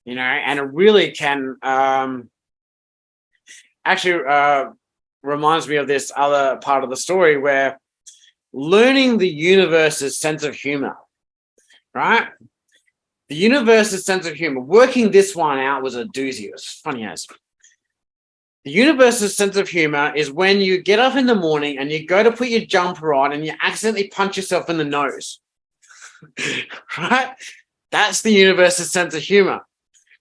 [SPEAKER 1] you know, and it really can actually reminds me of this other part of the story where learning the universe's sense of humor, right? The universe's sense of humor, working this one out was a doozy. It was funny as. The universe's sense of humor is when you get up in the morning and you go to put your jumper on and you accidentally punch yourself in the nose, right? That's the universe's sense of humor.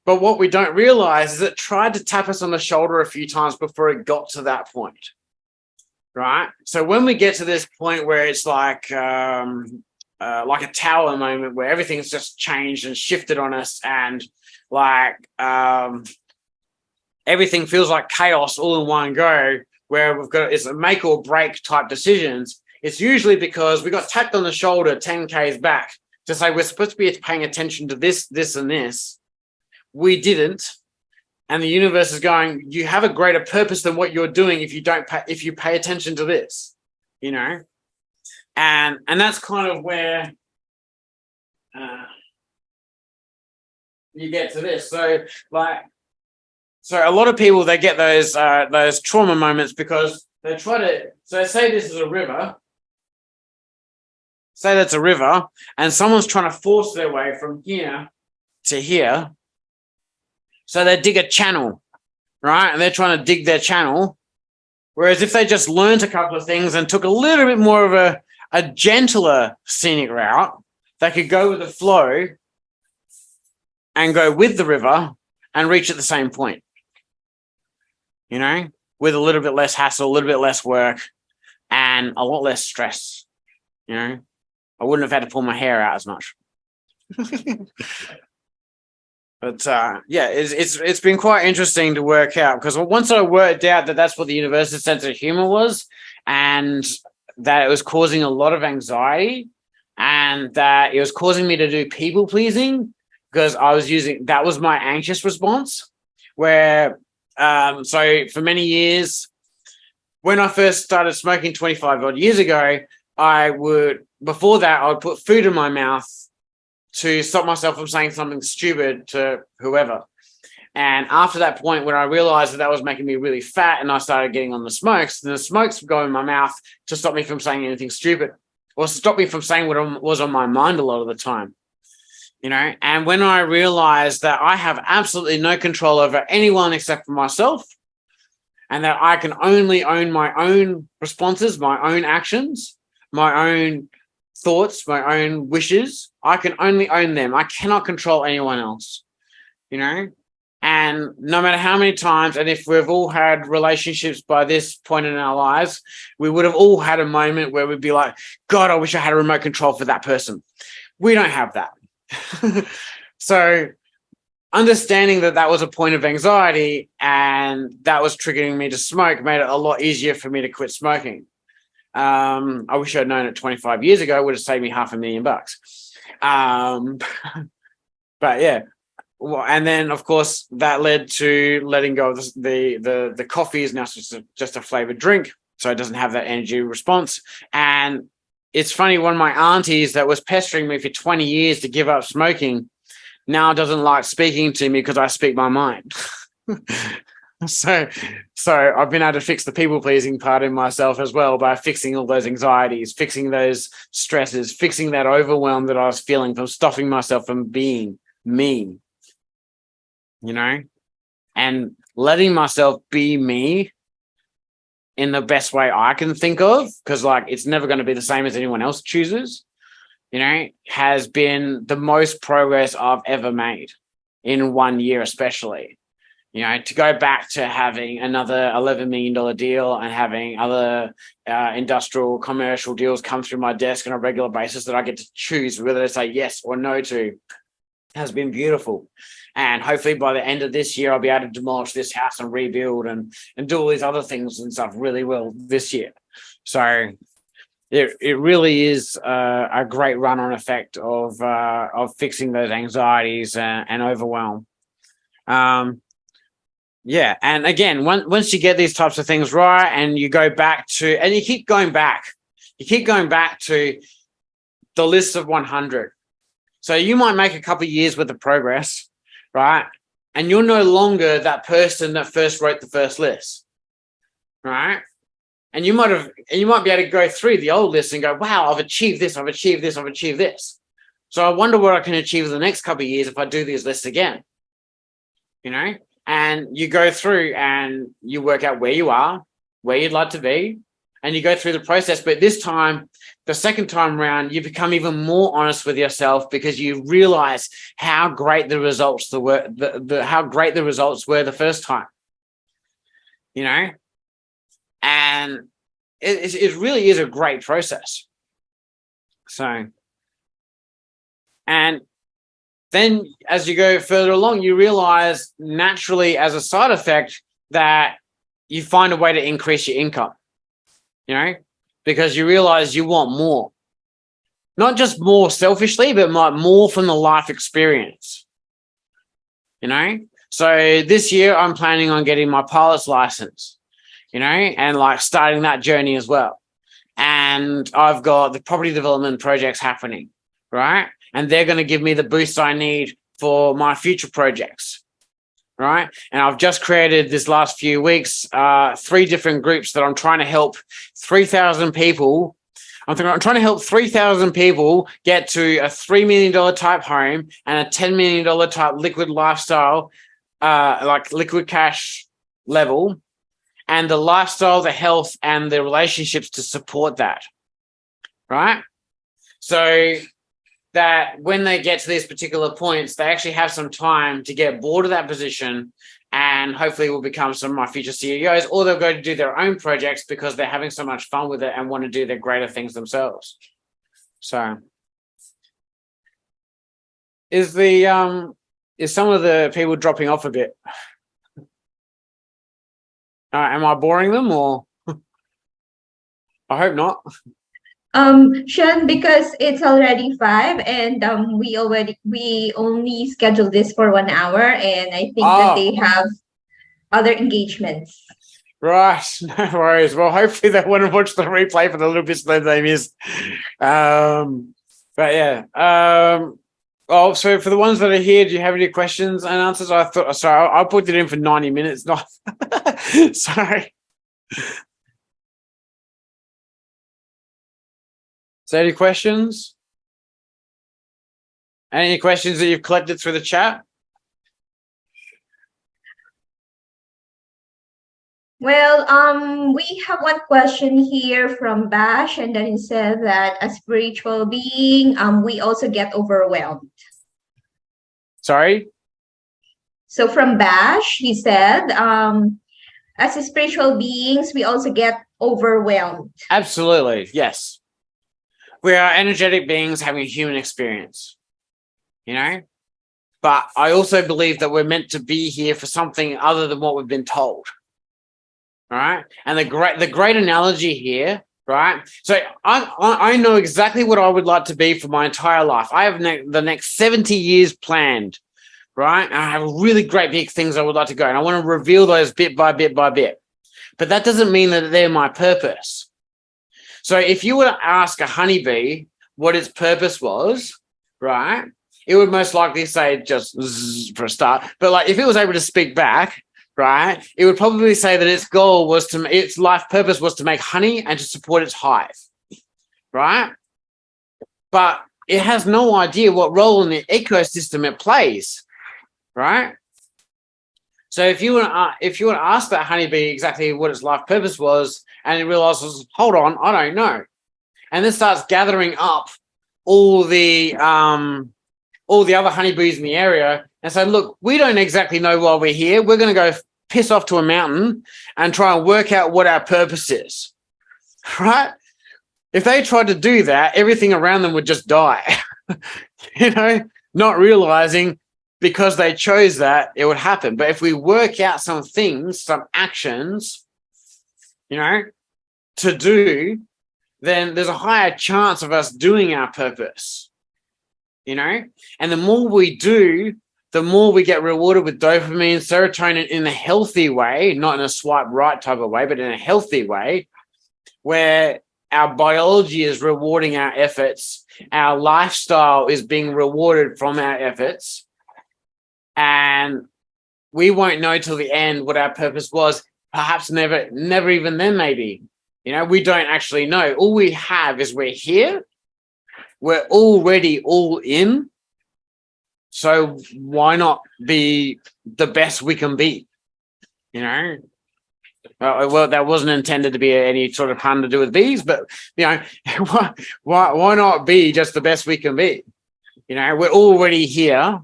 [SPEAKER 1] But what we don't realize is it tried to tap us on the shoulder a few times before it got to that point, right? So when we get to this point where it's like a tower moment where everything's just changed and shifted on us, and like everything feels like chaos all in one go, where we've got it's a make or break type decisions, it's usually because we got tapped on the shoulder 10 Ks back to say we're supposed to be paying attention to this, this, and this. We didn't. And the universe is going, you have a greater purpose than what you're doing if you pay attention to this, you know? And that's kind of where you get to this. So a lot of people, they get those trauma moments because they try to, so say this is a river, say that's a river, and someone's trying to force their way from here to here. So they dig a channel, right? And they're trying to dig their channel. Whereas if they just learned a couple of things and took a little bit more of a gentler scenic route, they could go with the flow and go with the river and reach at the same point, you know, with a little bit less hassle, a little bit less work, and a lot less stress, you know. I wouldn't have had to pull my hair out as much. But yeah, it's been quite interesting to work out, because once I worked out that that's what the universe's sense of humor was, and that it was causing a lot of anxiety, and that it was causing me to do people pleasing, because that was my anxious response. Where so for many years, when I first started smoking 25 odd years ago, before that I would put food in my mouth to stop myself from saying something stupid to whoever. And after that point, when I realized that was making me really fat and I started getting on the smokes, then the smokes would go in my mouth to stop me from saying anything stupid, or stop me from saying what was on my mind a lot of the time, you know. And when I realized that I have absolutely no control over anyone except for myself, and that I can only own my own responses, my own actions, my own thoughts, my own wishes, I can only own them. I cannot control anyone else, you know. And no matter how many times, and if we've all had relationships by this point in our lives, we would have all had a moment where we'd be like, God, I wish I had a remote control for that person. We don't have that. So understanding that was a point of anxiety and that was triggering me to smoke made it a lot easier for me to quit smoking. I wish I'd known it 25 years ago. It would have saved me $500,000. But yeah. Well, and then of course that led to letting go of the coffee is now just a flavored drink, so it doesn't have that energy response. And it's funny, one of my aunties that was pestering me for 20 years to give up smoking now doesn't like speaking to me because I speak my mind. So I've been able to fix the people-pleasing part in myself as well by fixing all those anxieties, fixing those stresses, fixing that overwhelm that I was feeling from stopping myself from being me, you know, and letting myself be me in the best way I can think of, because like it's never going to be the same as anyone else chooses, you know, has been the most progress I've ever made in 1 year, especially. You know, to go back to having another $11 million deal and having other industrial commercial deals come through my desk on a regular basis that I get to choose whether to say yes or no to has been beautiful. And hopefully by the end of this year, I'll be able to demolish this house and rebuild and do all these other things and stuff really well this year. So it really is a great run-on effect of fixing those anxieties and overwhelm. Yeah, and again, once you get these types of things right, and you go back to, and you keep going back to the list of 100. So you might make a couple of years worth of progress, right? And you're no longer that person that first wrote the first list, right? And you might be able to go through the old list and go, wow, I've achieved this, I've achieved this, I've achieved this. So I wonder what I can achieve in the next couple of years if I do these lists again, you know? And you go through and you work out where you are, where you'd like to be, and you go through the process. But this time, the second time around, you become even more honest with yourself because you realize how great the results were the first time, you know? And it really is a great process. So, and then as you go further along, you realize naturally as a side effect that you find a way to increase your income, you know, because you realize you want more, not just more selfishly, but more from the life experience, you know. So this year I'm planning on getting my pilot's license, you know, and like starting that journey as well. And I've got the property development projects happening, right? And they're going to give me the boost I need for my future projects, right? And I've just created this last few weeks, 3 different groups that I'm trying to help 3,000 people. I'm trying to help 3,000 people get to a $3 million type home and a $10 million type liquid lifestyle, like liquid cash level, and the lifestyle, the health, and the relationships to support that, right? So that when they get to these particular points, they actually have some time to get bored of that position and hopefully will become some of my future CEOs, or they'll go to do their own projects because they're having so much fun with it and want to do their greater things themselves. So is some of the people dropping off a bit? Am I boring them or? I hope not.
[SPEAKER 2] Sean, because it's already 5 and we only scheduled this for 1 hour, and I think that they have other engagements.
[SPEAKER 1] Right, no worries. Well, hopefully they want to watch the replay for the little bits that they missed. But yeah. Oh, so for the ones that are here, do you have any questions and answers? Sorry, I put it in for 90 minutes. Not sorry. So any questions? Any questions that you've collected through the chat?
[SPEAKER 2] Well, we have one question here from Bash, and then it said that as spiritual being, we also get overwhelmed.
[SPEAKER 1] Sorry?
[SPEAKER 2] So from Bash, he said, as spiritual beings, we also get overwhelmed.
[SPEAKER 1] Absolutely, yes. We are energetic beings having a human experience, you know? But I also believe that we're meant to be here for something other than what we've been told. All right. And the great analogy here, right? So I know exactly what I would like to be for my entire life. I have the next 70 years planned, right? And I have really great big things I would like to go. And I want to reveal those bit by bit by bit. But that doesn't mean that they're my purpose. So if you were to ask a honeybee what its purpose was, right, it would most likely say just zzz for a start. But like if it was able to speak back, right, it would probably say that its life purpose was to make honey and to support its hive, right? But it has no idea what role in the ecosystem it plays, right? So if you want to ask that honeybee exactly what its life purpose was, and it realizes, hold on, I don't know, and then starts gathering up all the other honeybees in the area and say, look, we don't exactly know why we're here. We're going to go piss off to a mountain and try and work out what our purpose is, right? If they tried to do that, everything around them would just die, you know, not realizing because they chose that it would happen. But if we work out some things, some actions, you know, to do, then there's a higher chance of us doing our purpose, you know? And the more we do, the more we get rewarded with dopamine, serotonin in a healthy way, not in a swipe right type of way, but in a healthy way, where our biology is rewarding our efforts, our lifestyle is being rewarded from our efforts, And we won't know till the end what our purpose was. Perhaps never even then, maybe. We don't actually know. All we have is we're here. We're already all in. So why not be the best we can be? Well, that wasn't intended to be any sort of pun to do with bees, but why not be just the best we can be? We're already here.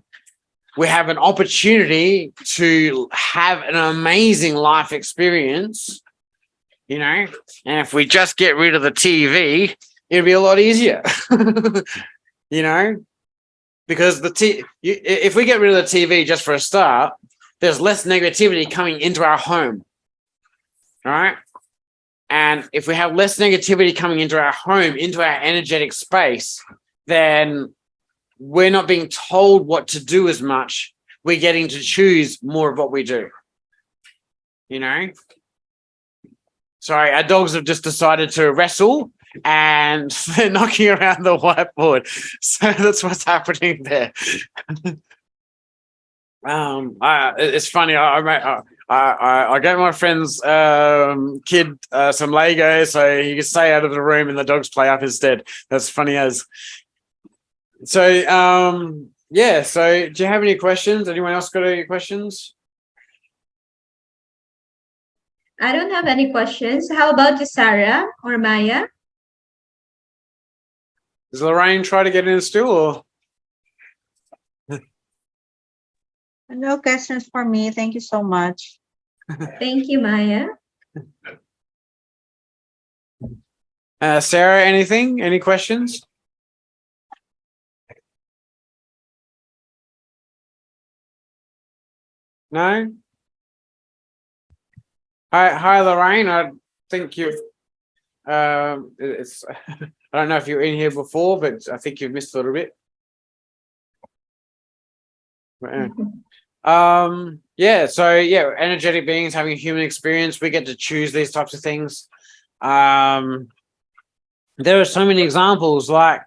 [SPEAKER 1] We have an opportunity to have an amazing life experience, and if we just get rid of the TV, it'll be a lot easier, because if we get rid of the TV just for a start, there's less negativity coming into our home. All right. And if we have less negativity coming into our home, into our energetic space, then we're not being told what to do as much. We're getting to choose more of what we do. Sorry, our dogs have just decided to wrestle and they're knocking around the whiteboard. So that's what's happening there. It's funny. I gave my friend's kid some Lego so he could stay out of the room and the dogs play up instead. That's funny as. So, yeah. So, do you have any questions? Anyone else got any questions?
[SPEAKER 2] I don't have any questions. How about you, Sarah or Maya?
[SPEAKER 1] Does Lorraine try to get in still? Or?
[SPEAKER 6] No questions for me. Thank you so much.
[SPEAKER 2] Thank you, Maya.
[SPEAKER 1] Sarah, anything? Any questions? No? Hi, Lorraine. I think you've it's I don't know if you were in here before, but I think you've missed a little bit. Yeah, so yeah, energetic beings having a human experience, we get to choose these types of things. There are so many examples like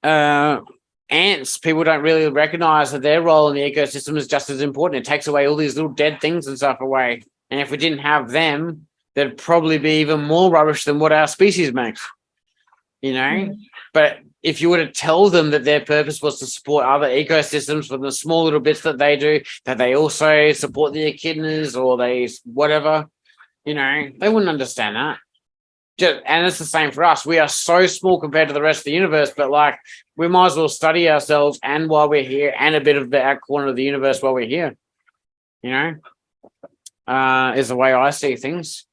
[SPEAKER 1] ants. People don't really recognize that their role in the ecosystem is just as important. It takes away all these little dead things and stuff away. And if we didn't have them, there'd probably be even more rubbish than what our species makes. But if you were to tell them that their purpose was to support other ecosystems for the small little bits that they do, that they also support the echidnas or they whatever, they wouldn't understand that. And it's the same for us. We are so small compared to the rest of the universe, but like we might as well study ourselves and while we're here and a bit of our corner of the universe while we're here, is the way I see things.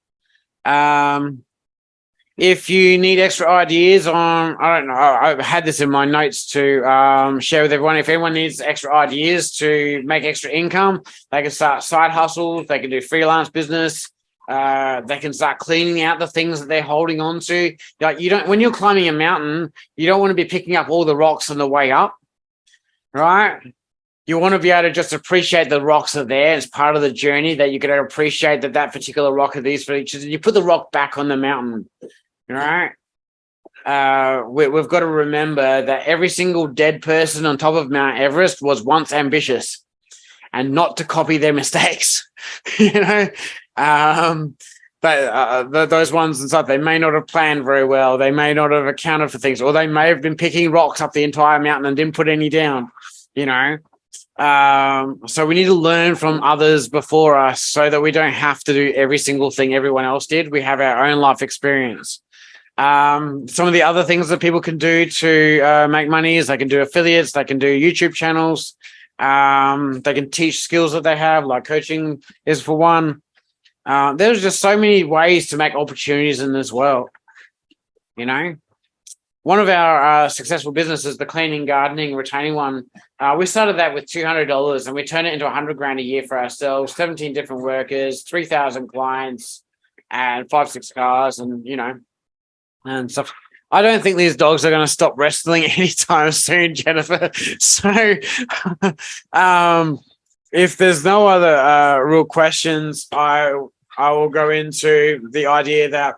[SPEAKER 1] If you need extra ideas on, I don't know, I've had this in my notes to share with everyone. If anyone needs extra ideas to make extra income, they can start side hustles, they can do freelance business, they can start cleaning out the things that they're holding on to. Like when you're climbing a mountain, you don't want to be picking up all the rocks on the way up, right? You want to be able to just appreciate the rocks are there as part of the journey, that you're going to appreciate that particular rock are these features. And you put the rock back on the mountain. All right. We've got to remember that every single dead person on top of Mount Everest was once ambitious, and not to copy their mistakes. But those ones and stuff, they may not have planned very well. They may not have accounted for things, or they may have been picking rocks up the entire mountain and didn't put any down. So we need to learn from others before us so that we don't have to do every single thing everyone else did. We have our own life experience. Some of the other things that people can do to make money is they can do affiliates, they can do YouTube channels, they can teach skills that they have, like coaching is for one. There's just so many ways to make opportunities in this world. One of our successful businesses, the cleaning, gardening, retaining one, we started that with $200 and we turned it into $100,000 a year for ourselves, 17 different workers, 3,000 clients, and 5-6 cars, and stuff. I don't think these dogs are going to stop wrestling anytime soon, Jennifer. So if there's no other real questions, I will go into the idea that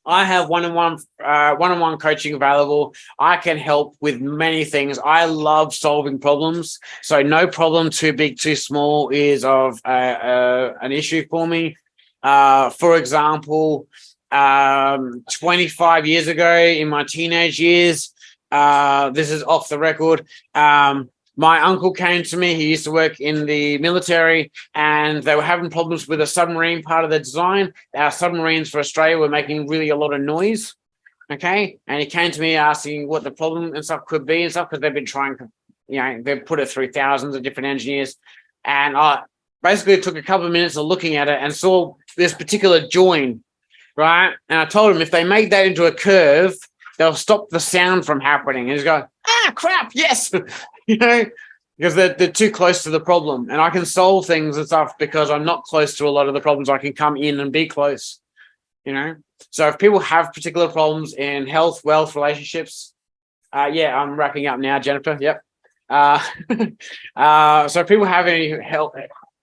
[SPEAKER 1] I have one-on-one coaching available. I can help with many things. I love solving problems. So no problem too big, too small is of an issue for me. For example, 25 years ago in my teenage years, this is off the record. My uncle came to me. He used to work in the military, and they were having problems with a submarine part of the design. Our submarines for Australia were making really a lot of noise. Okay. And he came to me asking what the problem and stuff could be and stuff, because they've been trying to, they've put it through thousands of different engineers. And I basically took a couple of minutes of looking at it and saw this particular join, right? And I told him if they make that into a curve, they'll stop the sound from happening. And he's going, crap, yes. Because they're too close to the problem, and I can solve things and stuff because I'm not close to a lot of the problems. I can come in and be close, So if people have particular problems in health, wealth, relationships, I'm wrapping up now, Jennifer. Yep. So if people have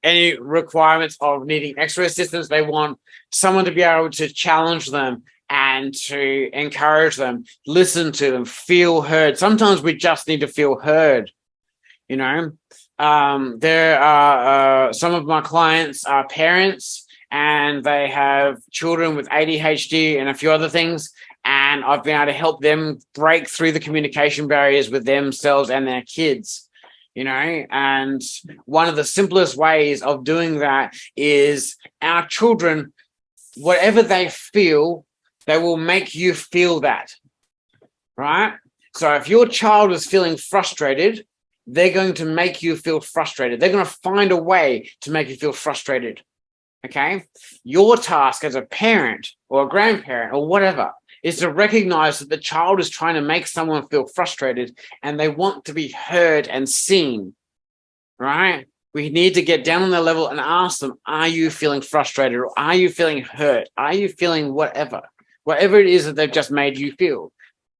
[SPEAKER 1] any requirements of needing extra assistance, they want someone to be able to challenge them and to encourage them, listen to them, feel heard. Sometimes we just need to feel heard, There are some of my clients are parents, and they have children with ADHD and a few other things, and I've been able to help them break through the communication barriers with themselves and their kids, And one of the simplest ways of doing that is our children, whatever they feel, they will make you feel that, right? So if your child is feeling frustrated, they're going to make you feel frustrated. They're going to find a way to make you feel frustrated, okay? Your task as a parent or a grandparent or whatever is to recognize that the child is trying to make someone feel frustrated and they want to be heard and seen, right? We need to get down on their level and ask them, are you feeling frustrated, or are you feeling hurt? Are you feeling whatever it is that they've just made you feel?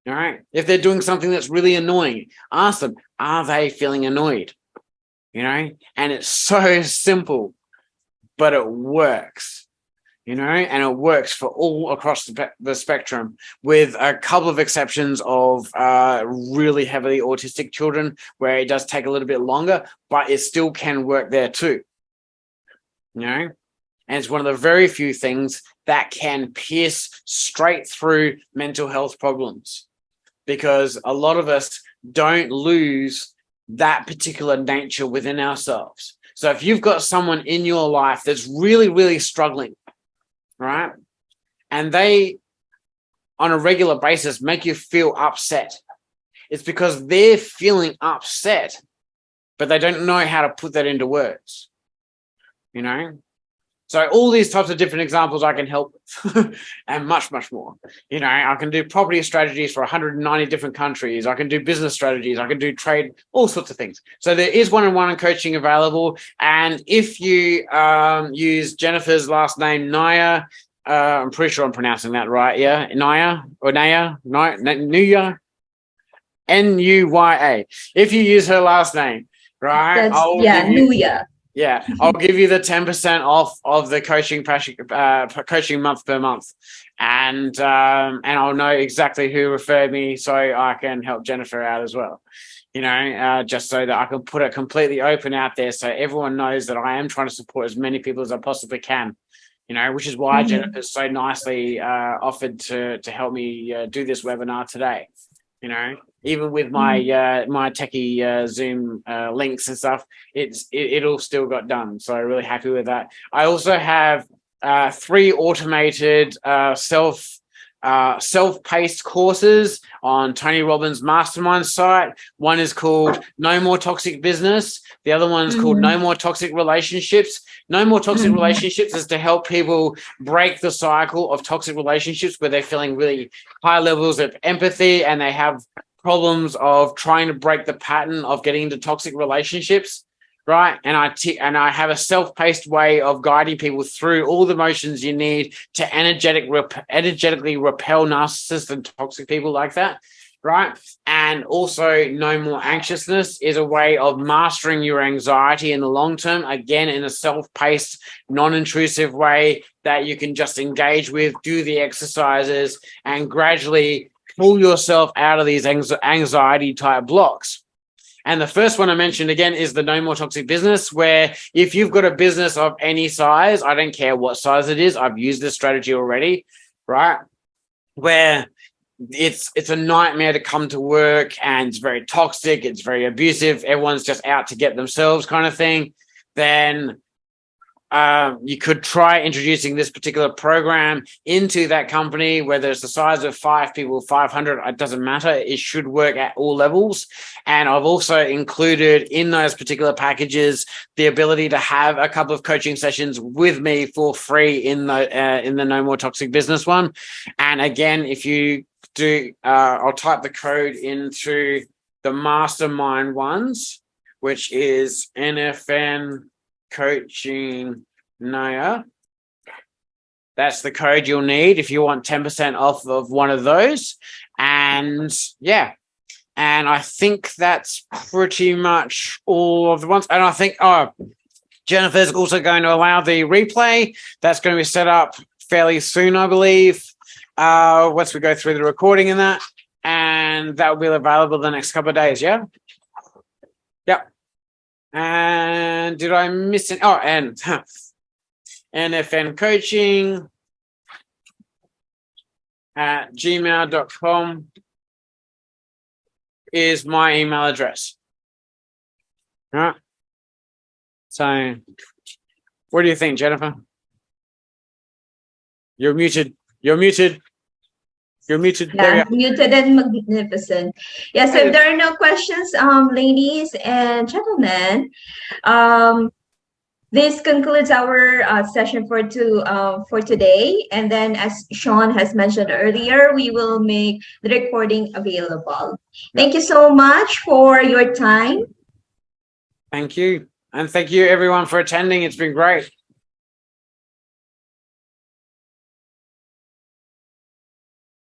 [SPEAKER 1] All right. If they're doing something that's really annoying, ask them, are they feeling annoyed? And it's so simple, but it works, and it works for all across the spectrum, with a couple of exceptions of really heavily autistic children where it does take a little bit longer, but it still can work there too. And it's one of the very few things that can pierce straight through mental health problems, because a lot of us don't lose that particular nature within ourselves. So if you've got someone in your life that's really, really struggling, right, and they on a regular basis make you feel upset, it's because they're feeling upset, but they don't know how to put that into words, So all these types of different examples I can help with and much, much more. I can do property strategies for 190 different countries. I can do business strategies. I can do trade, all sorts of things. So there is one-on-one coaching available. And if you use Jennifer's last name, Nuya, I'm pretty sure I'm pronouncing that right. Yeah. Nuya or Nuya, Nuya. If you use her last name, right?
[SPEAKER 2] Nuya.
[SPEAKER 1] Yeah, I'll give you the 10% off of the coaching month per month, and I'll know exactly who referred me, so I can help Jennifer out as well. Just so that I can put it completely open out there, so everyone knows that I am trying to support as many people as I possibly can. Which is why Jennifer so nicely offered to help me do this webinar today. Even with my my techie Zoom links and stuff, it all still got done. So I'm really happy with that. I also have 3 automated self-paced courses on Tony Robbins' mastermind site. One is called No More Toxic Business. The other one's called No More Toxic Relationships. No More Toxic Relationships is to help people break the cycle of toxic relationships where they're feeling really high levels of empathy and they have problems of trying to break the pattern of getting into toxic relationships, right? And I have a self-paced way of guiding people through all the motions you need to energetically repel narcissists and toxic people like that. right? And also, no more anxiousness is a way of mastering your anxiety in the long term, again, in a self-paced, non-intrusive way that you can just engage with, do the exercises, and gradually pull yourself out of these anxiety type blocks. And the first one I mentioned again is the No More Toxic Business, where if you've got a business of any size, I don't care what size it is, I've used this strategy already, right? Where it's a nightmare to come to work and it's very toxic, it's very abusive, everyone's just out to get themselves kind of thing, then you could try introducing this particular program into that company, whether it's the size of 5 people, 500, it doesn't matter. It should work at all levels. And I've also included in those particular packages the ability to have a couple of coaching sessions with me for free in the No More Toxic Business one. And again, if you do, I'll type the code into the mastermind ones, which is NFN Coaching Nuya. That's the code you'll need if you want 10% off of one of those. And yeah, and I think that's pretty much all of the ones. And I think Jennifer's also going to allow the replay. That's going to be set up fairly soon, I believe, once we go through the recording and that, and that will be available the next couple of days. Yeah. Yep. And did I miss it? Oh, and NFN coaching at gmail.com is my email address. All right. So what do you think, Jennifer? You're muted. You're muted. You're muted.
[SPEAKER 2] Yeah, muted and magnificent. Yeah, so if there are no questions, ladies and gentlemen, this concludes our session for today. And then, as Sean has mentioned earlier, we will make the recording available. Thank you so much for your time.
[SPEAKER 1] Thank you. And thank you, everyone, for attending. It's been great.